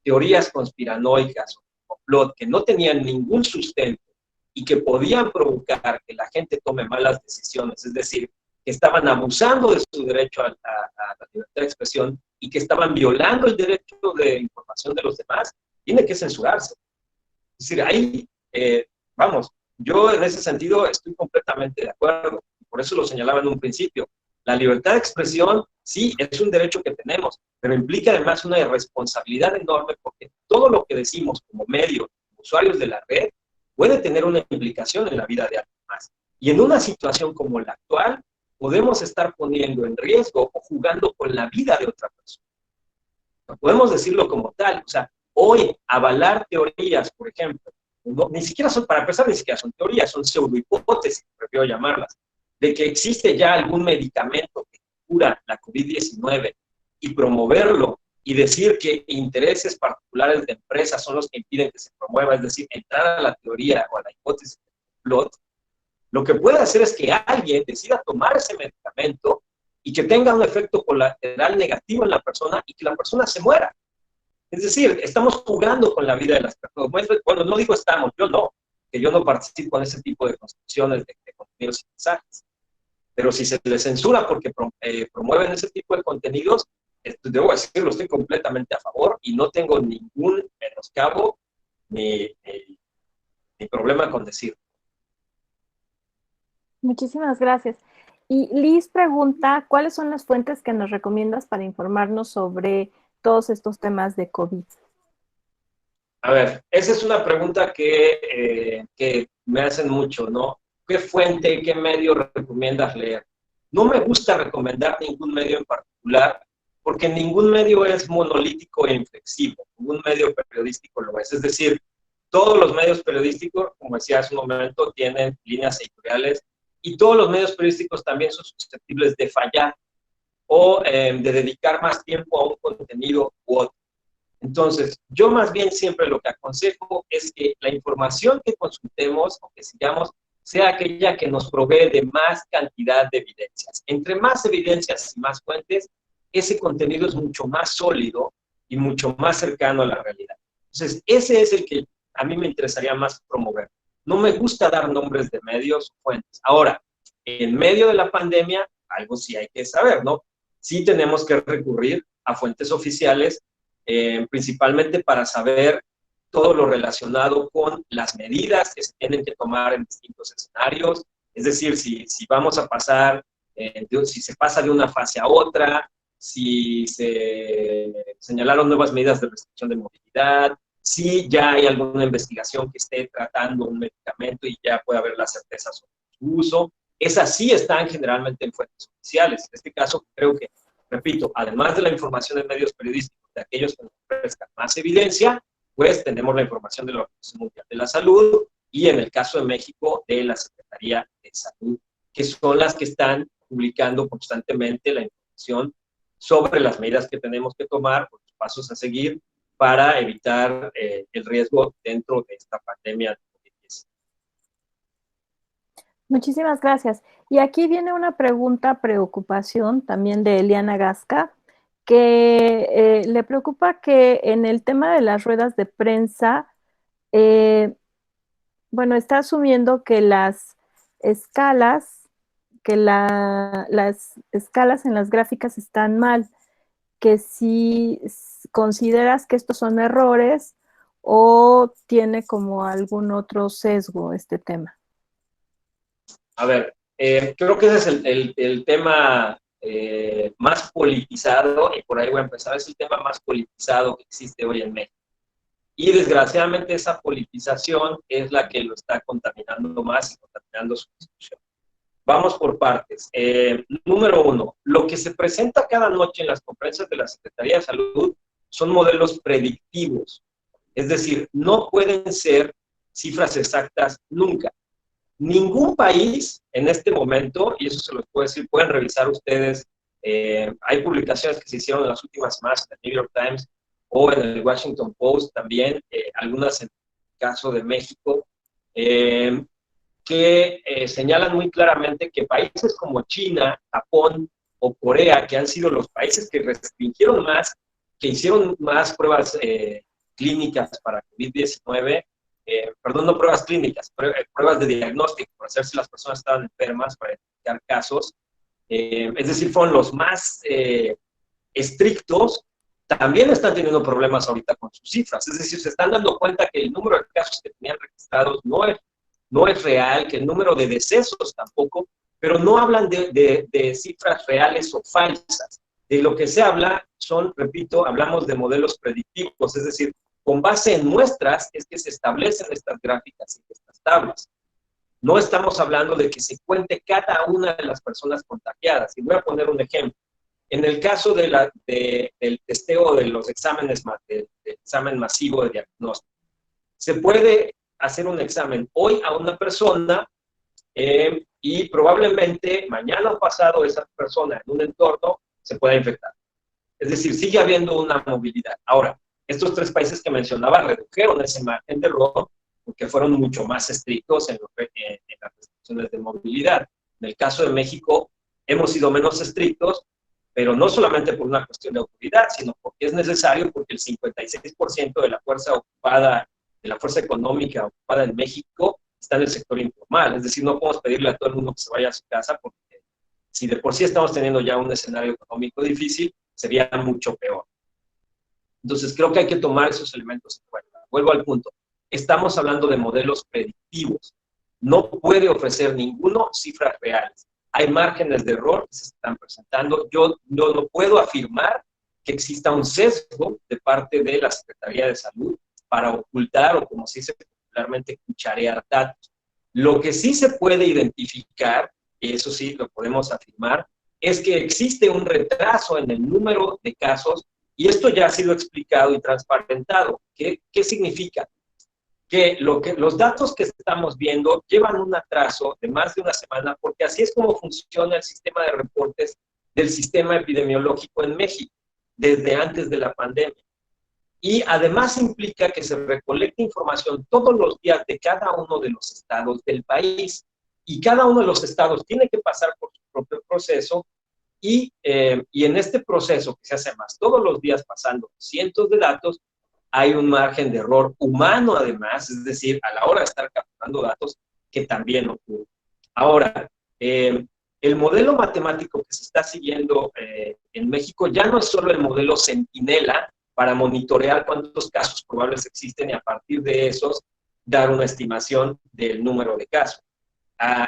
teorías conspiranoicas o complot que no tenían ningún sustento y que podían provocar que la gente tome malas decisiones, es decir, que estaban abusando de su derecho a la libertad de expresión y que estaban violando el derecho de información de los demás, tiene que censurarse. Es decir, ahí, vamos, yo en ese sentido estoy completamente de acuerdo, por eso lo señalaba en un principio. La libertad de expresión, sí, es un derecho que tenemos, pero implica además una responsabilidad enorme porque todo lo que decimos como medios, como usuarios de la red, puede tener una implicación en la vida de alguien más. Y en una situación como la actual, podemos estar poniendo en riesgo o jugando con la vida de otra persona. No podemos decirlo como tal. O sea, hoy avalar teorías, por ejemplo, no, ni siquiera son, para empezar, ni siquiera son teorías, son pseudohipótesis, prefiero llamarlas, de que existe ya algún medicamento que cura la COVID-19 y promoverlo y decir que intereses particulares de empresas son los que impiden que se promueva, es decir, entrar a la teoría o a la hipótesis de complot, lo que puede hacer es que alguien decida tomar ese medicamento y que tenga un efecto colateral negativo en la persona y que la persona se muera. Es decir, estamos jugando con la vida de las personas. Bueno, no digo estamos, yo no, que yo no participo en ese tipo de construcciones de contenidos y mensajes. Pero si se les censura porque promueven ese tipo de contenidos, debo decirlo, estoy completamente a favor y no tengo ningún menoscabo ni problema con decirlo. Muchísimas gracias. Y Liz pregunta, ¿cuáles son las fuentes que nos recomiendas para informarnos sobre todos estos temas de COVID? A ver, esa es una pregunta que me hacen mucho, ¿no? ¿Qué fuente, qué medio recomiendas leer? No me gusta recomendar ningún medio en particular, porque ningún medio es monolítico e inflexible, ningún medio periodístico lo es. Es decir, todos los medios periodísticos, como decía hace un momento, tienen líneas editoriales y todos los medios periodísticos también son susceptibles de fallar o de dedicar más tiempo a un contenido u otro. Entonces, yo más bien siempre lo que aconsejo es que la información que consultemos o que sigamos sea aquella que nos provee de más cantidad de evidencias. Entre más evidencias y más fuentes, ese contenido es mucho más sólido y mucho más cercano a la realidad. Entonces, ese es el que a mí me interesaría más promover. No me gusta dar nombres de medios o fuentes. Ahora, en medio de la pandemia, algo sí hay que saber, ¿no? Sí tenemos que recurrir a fuentes oficiales, principalmente para saber todo lo relacionado con las medidas que se tienen que tomar en distintos escenarios. Es decir, si vamos a pasar, si se pasa de una fase a otra, si se señalaron nuevas medidas de restricción de movilidad, si ya hay alguna investigación que esté tratando un medicamento y ya puede haber la certeza sobre su uso. Esas sí están generalmente en fuentes oficiales. En este caso, creo que, repito, además de la información de medios periodísticos, de aquellos que nos ofrezcan más evidencia, pues tenemos la información de la Organización Mundial de la Salud y en el caso de México, de la Secretaría de Salud, que son las que están publicando constantemente la información sobre las medidas que tenemos que tomar, los pasos a seguir para evitar el riesgo dentro de esta pandemia de COVID-19. Muchísimas gracias. Y aquí viene una preocupación también de Eliana Gasca, que le preocupa que en el tema de las ruedas de prensa, bueno, está asumiendo que las escalas, las escalas en las gráficas están mal, que si consideras que estos son errores o tiene como algún otro sesgo este tema. A ver, creo que ese es el tema más politizado, y por ahí voy a empezar, es el tema más politizado que existe hoy en México. Y desgraciadamente esa politización es la que lo está contaminando más y contaminando su discusión. Vamos por partes. Número uno, lo que se presenta cada noche en las conferencias de la Secretaría de Salud son modelos predictivos. Es decir, no pueden ser cifras exactas nunca. Ningún país en este momento, y eso se los puedo decir, pueden revisar ustedes, hay publicaciones que se hicieron en las últimas semanas en el New York Times o en el Washington Post también, algunas en el caso de México, que señalan muy claramente que países como China, Japón o Corea, que han sido los países que restringieron más, que hicieron más pruebas clínicas para COVID-19, perdón, no pruebas clínicas, pruebas de diagnóstico, para saber si las personas estaban enfermas, para identificar casos, es decir, fueron los más estrictos, también están teniendo problemas ahorita con sus cifras. Es decir, se están dando cuenta que el número de casos que tenían registrados no es real, que el número de decesos tampoco, pero no hablan de cifras reales o falsas. De lo que se habla son, repito, hablamos de modelos predictivos, es decir, con base en muestras es que se establecen estas gráficas y estas tablas. No estamos hablando de que se cuente cada una de las personas contagiadas. Y voy a poner un ejemplo. En el caso del testeo de los exámenes, del examen masivo de diagnóstico, se puede hacer un examen hoy a una persona y probablemente mañana o pasado esa persona en un entorno se pueda infectar. Es decir, sigue habiendo una movilidad. Ahora, estos 3 países que mencionaba redujeron ese margen de error porque fueron mucho más estrictos en las restricciones de movilidad. En el caso de México, hemos sido menos estrictos, pero no solamente por una cuestión de autoridad, sino porque es necesario, porque el 56% de la fuerza ocupada, de la fuerza económica ocupada en México, está en el sector informal. Es decir, no podemos pedirle a todo el mundo que se vaya a su casa, porque si de por sí estamos teniendo ya un escenario económico difícil, sería mucho peor. Entonces, creo que hay que tomar esos elementos en cuenta. Vuelvo al punto. Estamos hablando de modelos predictivos. No puede ofrecer ninguno cifras reales. Hay márgenes de error que se están presentando. Yo no puedo afirmar que exista un sesgo de parte de la Secretaría de Salud para ocultar o, como se dice popularmente, cucharear datos. Lo que sí se puede identificar, y eso sí lo podemos afirmar, es que existe un retraso en el número de casos, y esto ya ha sido explicado y transparentado. ¿Qué significa? Que los datos que estamos viendo llevan un atraso de más de una semana, porque así es como funciona el sistema de reportes del sistema epidemiológico en México, desde antes de la pandemia. Y además implica que se recolecte información todos los días de cada uno de los estados del país. Y cada uno de los estados tiene que pasar por su propio proceso y en este proceso que se hace más todos los días pasando cientos de datos, hay un margen de error humano además, es decir, a la hora de estar capturando datos, que también ocurre. Ahora, el modelo matemático que se está siguiendo en México ya no es solo el modelo Centinela para monitorear cuántos casos probables existen y a partir de esos dar una estimación del número de casos.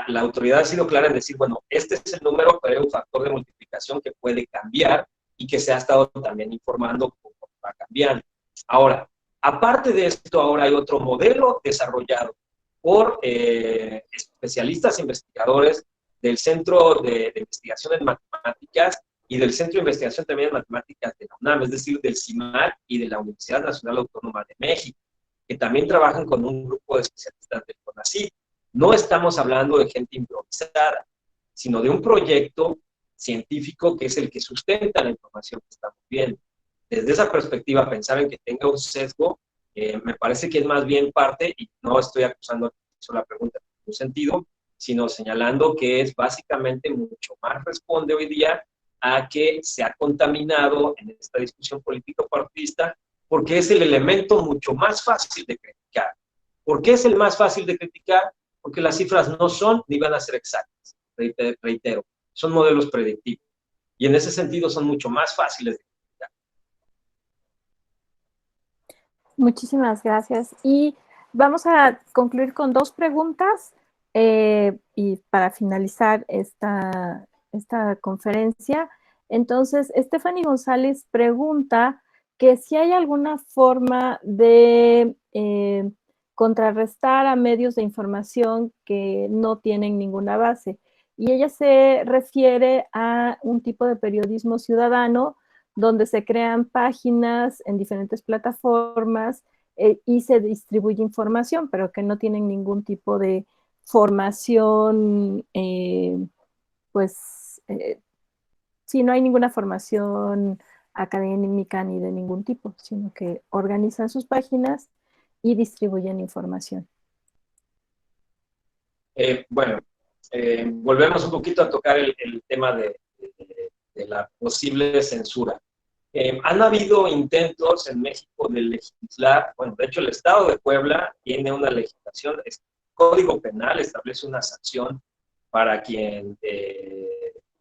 La autoridad ha sido clara en decir, bueno, este es el número, pero hay un factor de multiplicación que puede cambiar y que se ha estado también informando cómo va cambiando. Ahora, aparte de esto, ahora hay otro modelo desarrollado por especialistas e investigadores del Centro de Investigación en Matemáticas y del Centro de Investigación también en Matemáticas de la UNAM, es decir, del CIMAC y de la Universidad Nacional Autónoma de México, que también trabajan con un grupo de especialistas del CONACYT. No estamos hablando de gente improvisada, sino de un proyecto científico que es el que sustenta la información que estamos viendo. Desde esa perspectiva, pensar en que tenga un sesgo, me parece que es más bien parte, y no estoy acusando a quien hizo la pregunta en ningún sentido, sino señalando que es básicamente mucho más responde hoy día a que se ha contaminado en esta discusión político-partidista, porque es el elemento mucho más fácil de criticar. ¿Por qué es el más fácil de criticar? Porque las cifras no son ni van a ser exactas, reitero, son modelos predictivos. Y en ese sentido son mucho más fáciles de criticar. Muchísimas gracias. Y vamos a concluir con 2 preguntas y para finalizar esta conferencia. Entonces, Stephanie González pregunta que si hay alguna forma de contrarrestar a medios de información que no tienen ninguna base. Y ella se refiere a un tipo de periodismo ciudadano donde se crean páginas en diferentes plataformas y se distribuye información, pero que no tienen ningún tipo de formación, sí, no hay ninguna formación académica ni de ningún tipo, sino que organizan sus páginas y distribuyen información. Bueno, volvemos un poquito a tocar el tema de la posible censura. Han habido intentos en México de legislar, bueno, de hecho el Estado de Puebla tiene una legislación, el Código Penal establece una sanción para quien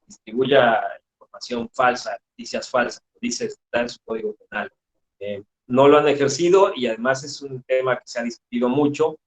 distribuya información falsa, noticias falsas, dice, está en su Código Penal. No lo han ejercido y además es un tema que se ha discutido mucho,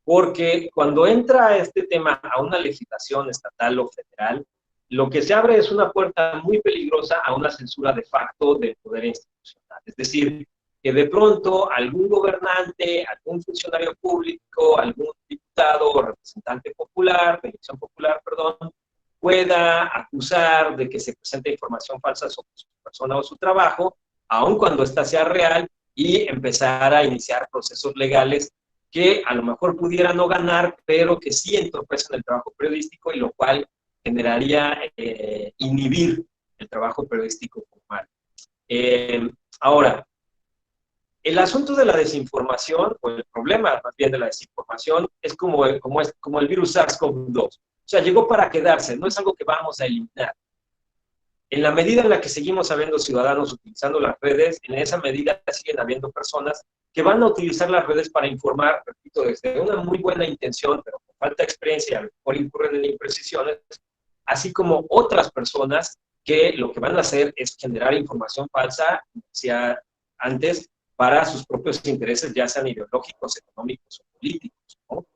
porque cuando entra este tema a una legislación estatal o federal, lo que se abre es una puerta muy peligrosa a una censura de facto del poder institucional. Es decir, que de pronto algún gobernante, algún funcionario público, algún diputado o representante popular, de elección popular, perdón, pueda acusar de que se presenta información falsa sobre su persona o su trabajo, aun cuando ésta sea real, y empezar a iniciar procesos legales que a lo mejor pudieran no ganar, pero que sí entorpecen el trabajo periodístico, y lo cual generaría inhibir el trabajo periodístico formal. Ahora, el asunto de la desinformación, o el problema más bien de la desinformación, es como el virus SARS-CoV-2. O sea, llegó para quedarse, no es algo que vamos a eliminar. En la medida en la que seguimos habiendo ciudadanos utilizando las redes, en esa medida siguen habiendo personas que van a utilizar las redes para informar, repito, desde una muy buena intención, pero con falta de experiencia, a lo mejor incurren en imprecisiones, así como otras personas que lo que van a hacer es generar información falsa, como decía antes, para sus propios intereses, ya sean ideológicos, económicos o políticos, ¿no?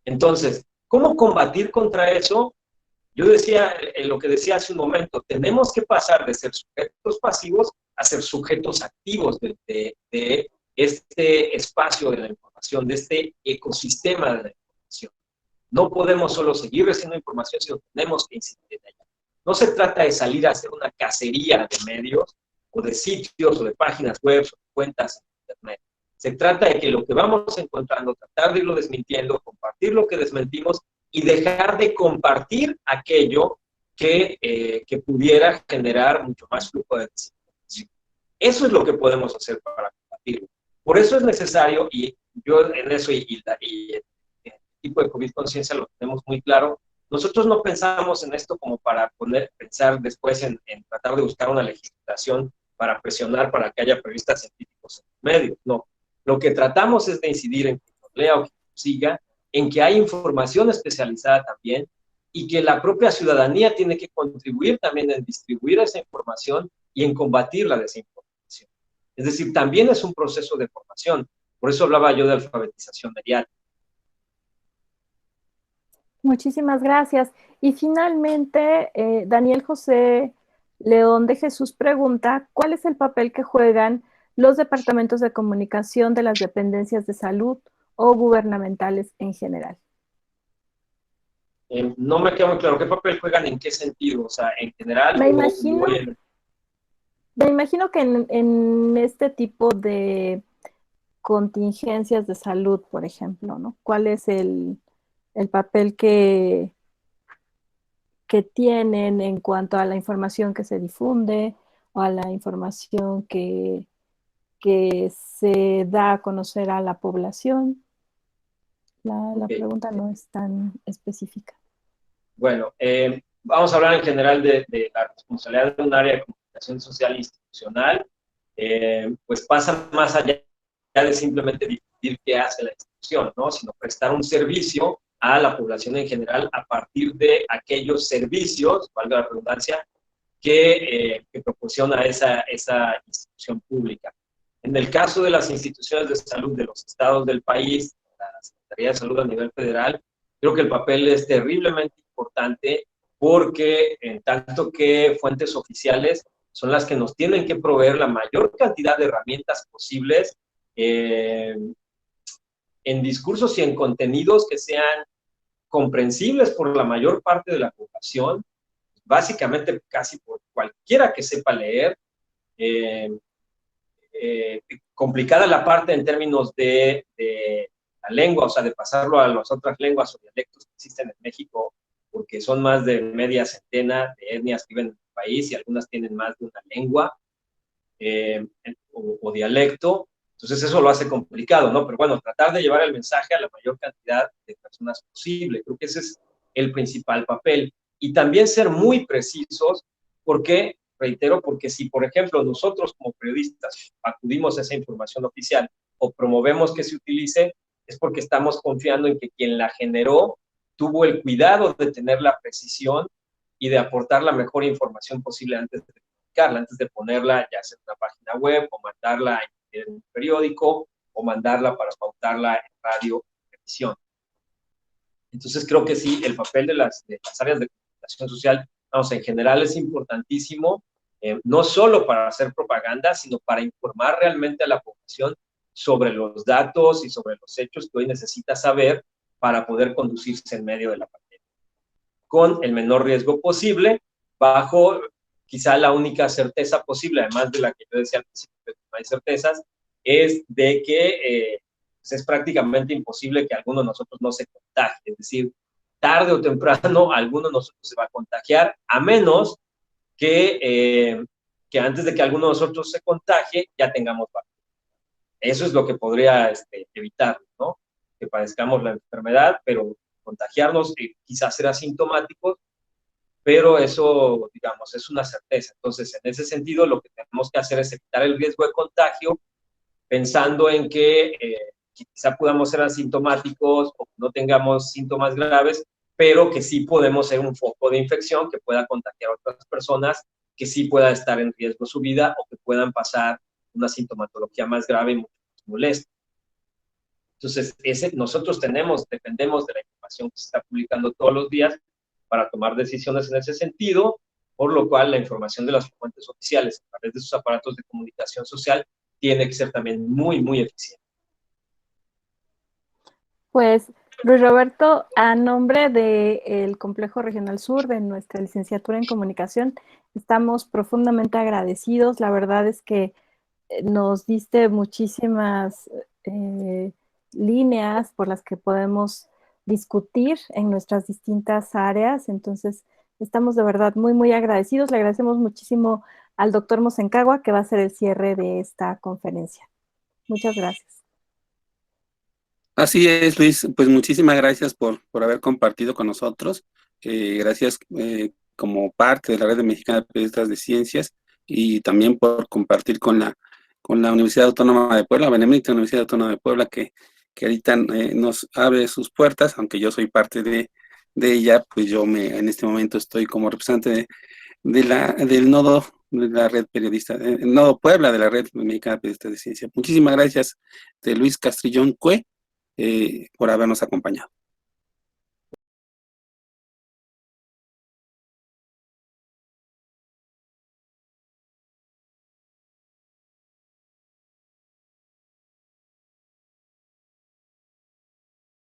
Entonces, ¿cómo combatir contra eso? Yo decía, lo que decía hace un momento, tenemos que pasar de ser sujetos pasivos a ser sujetos activos de este espacio de la información, de este ecosistema de la información. No podemos solo seguir recibiendo información, sino tenemos que incidir en ella. No se trata de salir a hacer una cacería de medios, o de sitios, o de páginas web, o de cuentas en internet. Se trata de que lo que vamos encontrando, tratar de irlo desmintiendo, compartir lo que desmentimos, y dejar de compartir aquello que pudiera generar mucho más flujo de desinformación. Eso es lo que podemos hacer para combatirlo. Por eso es necesario, y yo en eso y el tipo de COVID-conciencia lo tenemos muy claro, nosotros no pensamos en esto como para pensar después en tratar de buscar una legislación para presionar para que haya periodistas científicos en los medios. No, lo que tratamos es de incidir en que nos lea o que nos siga, en que hay información especializada también, y que la propia ciudadanía tiene que contribuir también en distribuir esa información y en combatir la desinformación. Es decir, también es un proceso de formación. Por eso hablaba yo de alfabetización mediática. Muchísimas gracias. Y finalmente, Daniel José León de Jesús pregunta, ¿cuál es el papel que juegan los departamentos de comunicación de las dependencias de salud o gubernamentales en general? No me queda muy claro qué papel juegan, en qué sentido, o sea, en general. Me imagino que en este tipo de contingencias de salud, por ejemplo, ¿no? ¿Cuál es el papel que tienen en cuanto a la información que se difunde o a la información que se da a conocer a la población? La pregunta no es tan específica. Bueno, vamos a hablar en general de la responsabilidad de un área de comunicación social e institucional. Pues pasa más allá de simplemente difundir qué hace la institución, ¿no? Sino prestar un servicio a la población en general a partir de aquellos servicios, valga la redundancia, que proporciona esa institución pública. En el caso de las instituciones de salud de los estados del país, la Secretaría de Salud a nivel federal, creo que el papel es terriblemente importante, porque en tanto que fuentes oficiales son las que nos tienen que proveer la mayor cantidad de herramientas posibles en discursos y en contenidos que sean comprensibles por la mayor parte de la población, básicamente casi por cualquiera que sepa leer. Complicada la parte en términos de la lengua, o sea, de pasarlo a las otras lenguas o dialectos que existen en México, porque son más de media centena de etnias que viven en el país y algunas tienen más de una lengua o dialecto. Entonces eso lo hace complicado, ¿no? Pero bueno, tratar de llevar el mensaje a la mayor cantidad de personas posible. Creo que ese es el principal papel. Y también ser muy precisos, porque, reitero, porque si, por ejemplo, nosotros como periodistas acudimos a esa información oficial o promovemos que se utilice, es porque estamos confiando en que quien la generó tuvo el cuidado de tener la precisión y de aportar la mejor información posible antes de publicarla, antes de ponerla ya sea en una página web o mandarla en un periódico o mandarla para pautarla en radio o televisión. Entonces creo que sí, el papel de las áreas de comunicación social, vamos, en general es importantísimo, no solo para hacer propaganda, sino para informar realmente a la población sobre los datos y sobre los hechos que hoy necesita saber para poder conducirse en medio de la pandemia, con el menor riesgo posible, bajo quizá la única certeza posible, además de la que yo decía al principio, que no hay certezas, es de que es prácticamente imposible que alguno de nosotros no se contagie. Es decir, tarde o temprano alguno de nosotros se va a contagiar, a menos que antes de que alguno de nosotros se contagie, ya tengamos vacuna. Eso es lo que podría evitar, ¿no? Que padezcamos la enfermedad, pero contagiarnos, quizás ser asintomáticos, pero eso, digamos, es una certeza. Entonces, en ese sentido, lo que tenemos que hacer es evitar el riesgo de contagio, pensando en que quizá podamos ser asintomáticos o no tengamos síntomas graves, pero que sí podemos ser un foco de infección que pueda contagiar a otras personas, que sí pueda estar en riesgo su vida o que puedan pasar una sintomatología más grave y mucho más molesta. Entonces, nosotros dependemos de la información que se está publicando todos los días para tomar decisiones en ese sentido, por lo cual la información de las fuentes oficiales a través de sus aparatos de comunicación social tiene que ser también muy, muy eficiente. Pues, Luis Roberto, a nombre del Complejo Regional Sur, de nuestra licenciatura en comunicación, estamos profundamente agradecidos. La verdad es que nos diste muchísimas líneas por las que podemos discutir en nuestras distintas áreas. Entonces, estamos de verdad muy, muy agradecidos. Le agradecemos muchísimo al doctor Mosencagua, que va a ser el cierre de esta conferencia. Muchas gracias. Así es, Luis. Pues muchísimas gracias por haber compartido con nosotros. Gracias como parte de la Red Mexicana de Periodistas de Ciencias y también por compartir con la Universidad Autónoma de Puebla, Benemérita Universidad Autónoma de Puebla, que ahorita nos abre sus puertas, aunque yo soy parte de ella, pues yo en este momento estoy como representante del nodo de la red periodista, el nodo Puebla de la Red Mexicana de Periodistas de Ciencia. Muchísimas gracias de Luis Castrillón Cue por habernos acompañado.